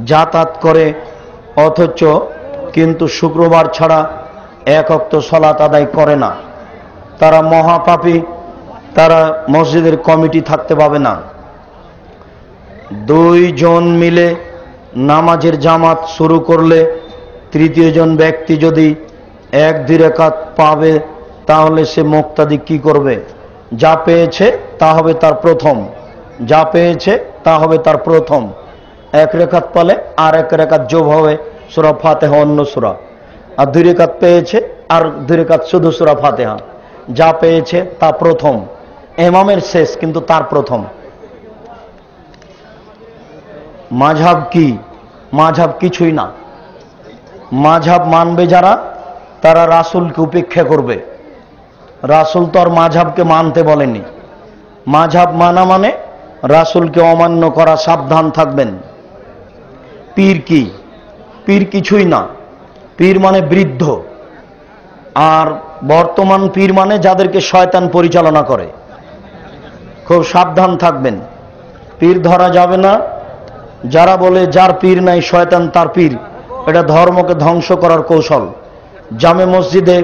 যাতায়াত করে, অথচ কিন্তু শুক্রবার ছাড়া এক ওয়াক্ত সালাত আদায় করে না। তারা মহাপাপী, তারা মসজিদের কমিটি থাকতে পাবে না। 2 জন মিলে নামাজের জামাত শুরু করলে তৃতীয় জন ব্যক্তি যদি 1-2 রাকাত পাবে, তাহলে সে মুক্তাদি কি করবে? যা পেয়েছে তা হবে তার প্রথম, যা পেয়েছে তা হবে তার প্রথম। 1 রাকাত পালে আর 1 রাকাত যোগ হবে সূরা ফাতিহা অন্য সূরা। আর 2 রাকাত পেয়েছে আর 2 রাকাত শুধু সূরা ফাতিহা। যা পেয়েছে তা প্রথম, ইমামের শেষ কিন্তু তার প্রথম। মাযহাব কি? মাযহাব কিছুই না। মাযহাব মানবে যারা, তারা রাসূলকে উপেক্ষা করবে। রাসূল তো আর মাযহাবকে মানতে বলেনি। মাযহাব মানা মানে রাসূলকে অমান্য করা, সাবধান থাকবেন। পীর কি? পীর কিছুই না। পীর মানে বৃদ্ধ। আর বর্তমান পীর মানে যাদেরকে শয়তান পরিচালনা করে। খুব সাবধান থাকবেন, পীর ধরা যাবে না। যারা বলে যার পীর নাই শয়তান তার পীর, এটা ধর্মকে ধ্বংস করার কৌশল। জামে মসজিদে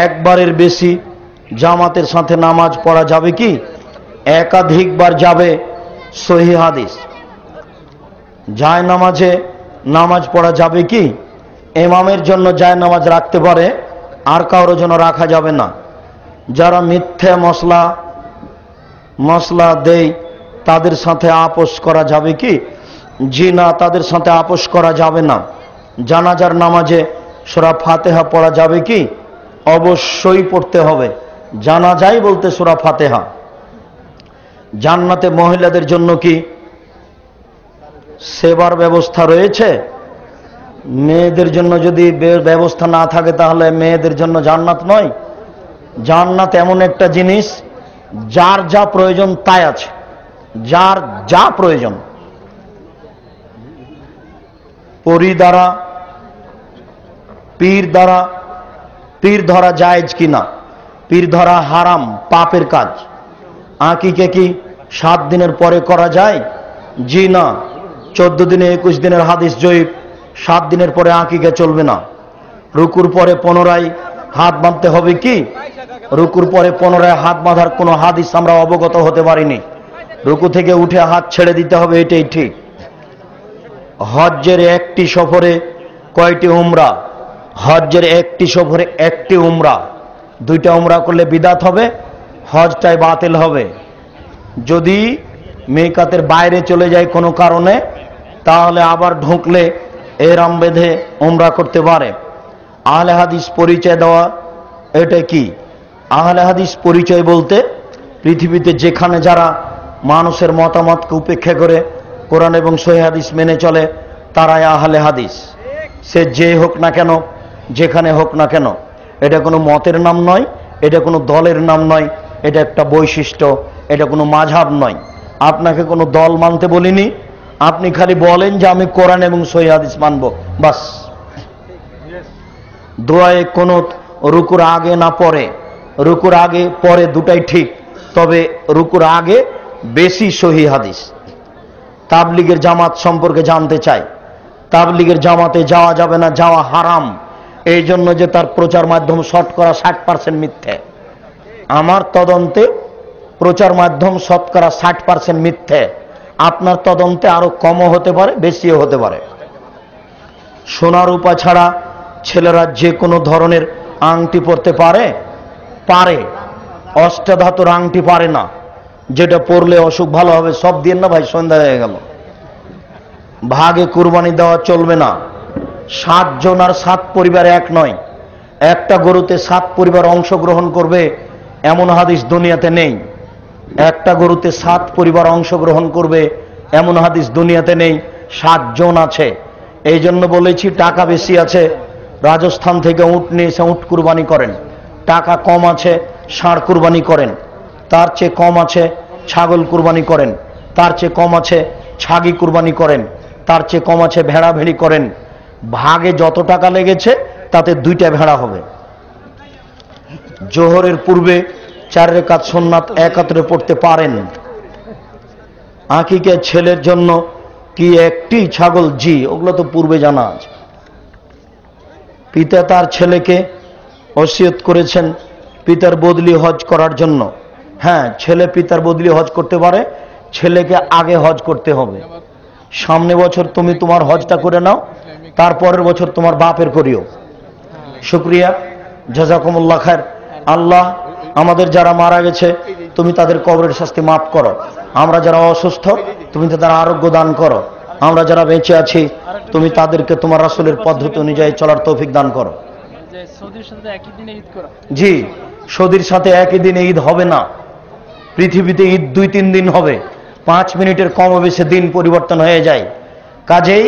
একবারের বেশি জামাতের সাথে নামাজ পড়া যাবে কি? একাধিকবার যাবে, সহিহ হাদিস। যায় নামাজে নামাজ পড়া যাবে কি? ইমামের জন্য যায় নামাজ রাখতে পারে, আর কারোর জন্য রাখা যাবে না। যারা মিথ্যা মশলা দেয় তাদের সাথে আপোষ করা যাবে কি? জি না, তাদের সাথে আপোষ করা যাবে না। জানাজার নামাজে সূরা ফাতিহা পড়া যাবে কি? অবশ্যই পড়তে হবে। জানাজাই বলতে সূরা ফাতিহা। জান্নাতে মহিলাদের জন্য কি সেবার ব্যবস্থা রয়েছে? মেয়েদের জন্য যদি ব্যবস্থা না থাকে তাহলে মেয়েদের জন্য জান্নাত নয়। জান্নাত এমন একটা জিনিস, যার যা প্রয়োজন তাই আছে, যার যা প্রয়োজন। পরি দ্বারা, পীর ধরা জায়েজ কিনা? পীর ধরা হারাম, পাপের কাজ। আকিকা কি 7 দিনের পরে করা যায়? জি না। 14 দিনে 21 দিনের হাদিস জয়ীফ। 7 দিনের পরে আকিকা চলবে না। রুকুর পরে পুনরায় হাত বাঁধতে হবে কি? রুকুর পরে পুনরায় হাত বাঁধার কোনো হাদিস আমরা অবগত হতে পারিনি। রুকু থেকে উঠে হাত ছেড়ে দিতে হবে, এটাই ঠিক। হজ্জের একটি সফরে কয়টি উমরা? হজ্জের একটি সফরে 1টি উমরা। 2টা উমরা করলে বিদাত হবে, হজটাই বাতিল হবে। যদি মিকাতের বাইরে চলে যায় কোনো কারণে, তাহলে আবার ঢুকলে এহরাম বেঁধে উমরা করতে পারে। আহলে হাদিস পরিচয় দেওয়া, এটা কি? আহলে হাদিস পরিচয় বলতে পৃথিবীতে যেখানে যারা মানুষের মতামতকে উপেক্ষা করে কোরআন এবং সহিহ হাদিস মেনে চলে, তারাই আহলে হাদিস। সে যে হোক না কেন, যেখানে হোক না কেন। এটা কোনো মতের নাম নয়, এটা কোনো দলের নাম নয়, এটা একটা বৈশিষ্ট্য, এটা কোনো মাযহাব নয়। আপনাকে কোনো দল মানতে বলিনি, আপনি খালি বলেন যে আমি কোরআন এবং সহিহ হাদিস মানব, বাস। দোয়ায়ে কুনুত রুকুর আগে না পরে? রুকুর আগে পরে দুটাই ঠিক, তবে রুকুর আগে বেশি সহিহ হাদিস। তাবলীগের জামাত সম্পর্কে জানতে চাই। তাবলীগের জামাতে যাওয়া যাবে না, যাওয়া হারাম। এই জন্য যে তার প্রচার মাধ্যম শতকরা 60% মিথ্যে। আমার তদন্তে প্রচার মাধ্যম শতকরা 60% মিথ্যে। আপনার তদন্তে আরো কমও হতে পারে, বেশিও হতে পারে। সোনা রূপা ছাড়া ছেলেরা যে কোনো ধরনের আংটি পরতে পারে? পারে। অষ্টাধাতুর আংটি পারে না, যেটা পরলে অসুখ ভালো হবে। সব দিয়ে না ভাই, সন্ধ্যা হয়ে গেল। ভাগে কুরবানি দেওয়া চলবে না। 7 জন আর 7 পরিবার এক নয়। একটা গরুতে 7 পরিবার অংশগ্রহণ করবে এমন হাদিস দুনিয়াতে নেই। একটা গরুতে 7 পরিবার অংশগ্রহণ করবে এমন হাদিস দুনিয়াতে নেই। 7 জন আছে। এই জন্য বলেছি, টাকা বেশি আছে, রাজস্থান থেকে উট নিয়ে এসে উট কুরবানি করেন। টাকা কম আছে, ষাঁড় কুরবানি করেন। তার চেয়ে কম আছে, ছাগল কুরবানি করেন। তার চেয়ে কম আছে, ছাগি কুরবানি করেন। তার চেয়ে কম আছে, ভেড়া ভেড়ি করেন। ভাগে যত টাকা লেগেছে তাতে 2টা ভেড়া হবে। জোহরের পূর্বে 4 রাকাত সুন্নাত একাত্রে পড়তে পারেন। আকিকে ছেলের জন্য কি একটি ছাগল? জি, ওগুলো তো পূর্বে জানা আছে। পিতা তার ছেলেকে ওসিয়ত করেছেন পিতার বদলি হজ করার জন্য। হ্যাঁ, ছেলে পিতার বদলি হজ করতে পারে। ছেলেকে আগে হজ করতে হবে। সামনে বছর তুমি তোমার হজটা করে নাও, তারপরের বছর তোমার বাপের করিও। শুকরিয়া, জাযাকুমুল্লাহ খায়ের। আল্লাহ আমাদের যারা মারা গেছে তুমি তাদের কবরের শাস্তি মাফ করো। আমরা যারা অসুস্থ তুমি তাদের আরোগ্য দান করো। আমরা যারা বেঁচে আছি তুমি তাদেরকে তোমার রাসূলের পদ্ধতি অনুযায়ী চলার তৌফিক দান করো। জি, সৌদির সাথে একই দিনে ঈদ হবে না। পৃথিবীতে ঈদ 2-3 দিন হবে। 5 মিনিটের কম বেশি দিন পরিবর্তন হয়ে যায়। কাজেই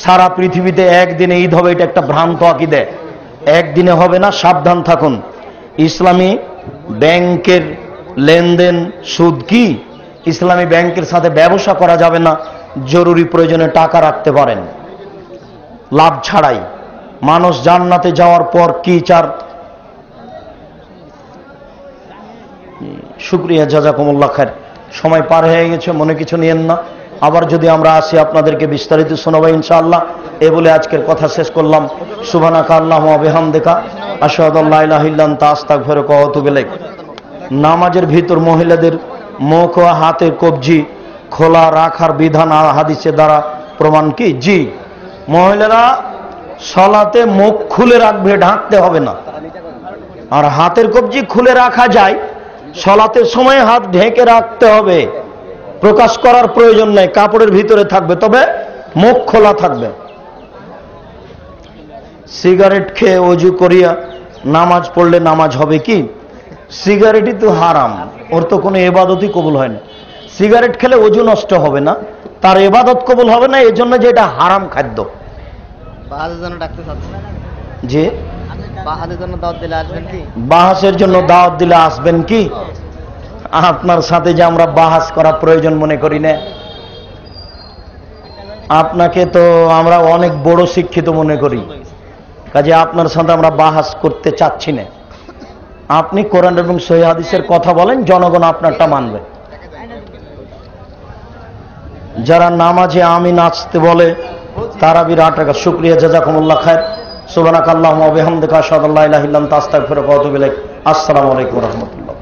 সারা পৃথিবীতে একদিনে ঈদ হবে, এটা একটা ভ্রান্ত আকীদা। একদিনে হবে না, সাবধান থাকুন। ইসলামী ব্যাংকের লেনদেন সুদ কি? ইসলামী ব্যাংকের সাথে ব্যবসা করা যাবে না। জরুরি প্রয়োজনে টাকা রাখতে পারেন লাভ ছাড়াই। মানুষ জান্নাতে যাওয়ার পর কি চার? শুকরিয়া, জাযাকুমুল্লাহ খায়ের। সময় পার হয়ে গেছে, মনে কিছু নিয়েন না। আবার যদি আমরা আসি আপনাদেরকে বিস্তারিত শোনাবো ইনশাআল্লাহ। এ বলে আজকের কথা শেষ করলাম। সুবহানাকা আল্লাহুম্মা ওয়া বিহামদিকা আশহাদু আল্লা ইলাহা ইল্লা আনতা আস্তাগফিরুকা ওয়া আতুবু ইলাইক। নামাজের ভিতর মহিলাদের মুখ ও হাতের কবজি খোলা রাখার বিধান হাদিসের দ্বারা প্রমাণ কি? জি, মহিলারা সালাতে মুখ খুলে রাখবে, ঢাকতে হবে না। আর হাতের কবজি খুলে রাখা যায়, সালাতের সময় হাত ঢেকে রাখতে হবে। প্রকাশ করার প্রয়োজন নেই, কাপড়ের ভিতরে থাকবে, তবে মুখ খোলা থাকবে। সিগারেট খেয়ে ওযু করিয়া নামাজ পড়লে নামাজ হবে কি? সিগারেটই তো হারাম, ওর তো কোনো ইবাদতই কবুল হয় না। সিগারেট খেলে ওযু নষ্ট হবে না, তার ইবাদত কবুল হবে না, এই জন্য যে এটা হারাম খাদ্য। জি, বাহাসের জন্য দাওয়াত দিলে আসবেন কি? আপনার সাথে যে আমরা বাহাস করা প্রয়োজন মনে করি না। আপনাকে তো আমরা অনেক বড় শিক্ষিত মনে করি, কাজে আপনার সাথে আমরা বাহাস করতে চাচ্ছি না। আপনি কোরআন এবং সহিহ হাদিসের কথা বলেন, জনগণ আপনারটা মানবে। যারা নামাজে আমিন আসতে বলে তারা 8 টাকা। শুকরিয়া, জাযাকুমুল্লাহ খায়ের। সুবহানাকাল্লাহুম্মা ওয়া বিহামদিকা আশহাদু আল্লা ইলাহা ইল্লা আনতা আস্তাগফিরুকা ওয়া আতুবু ইলাইক। আসসালামু আলাইকুম ওয়া রাহমাতুল্লাহ।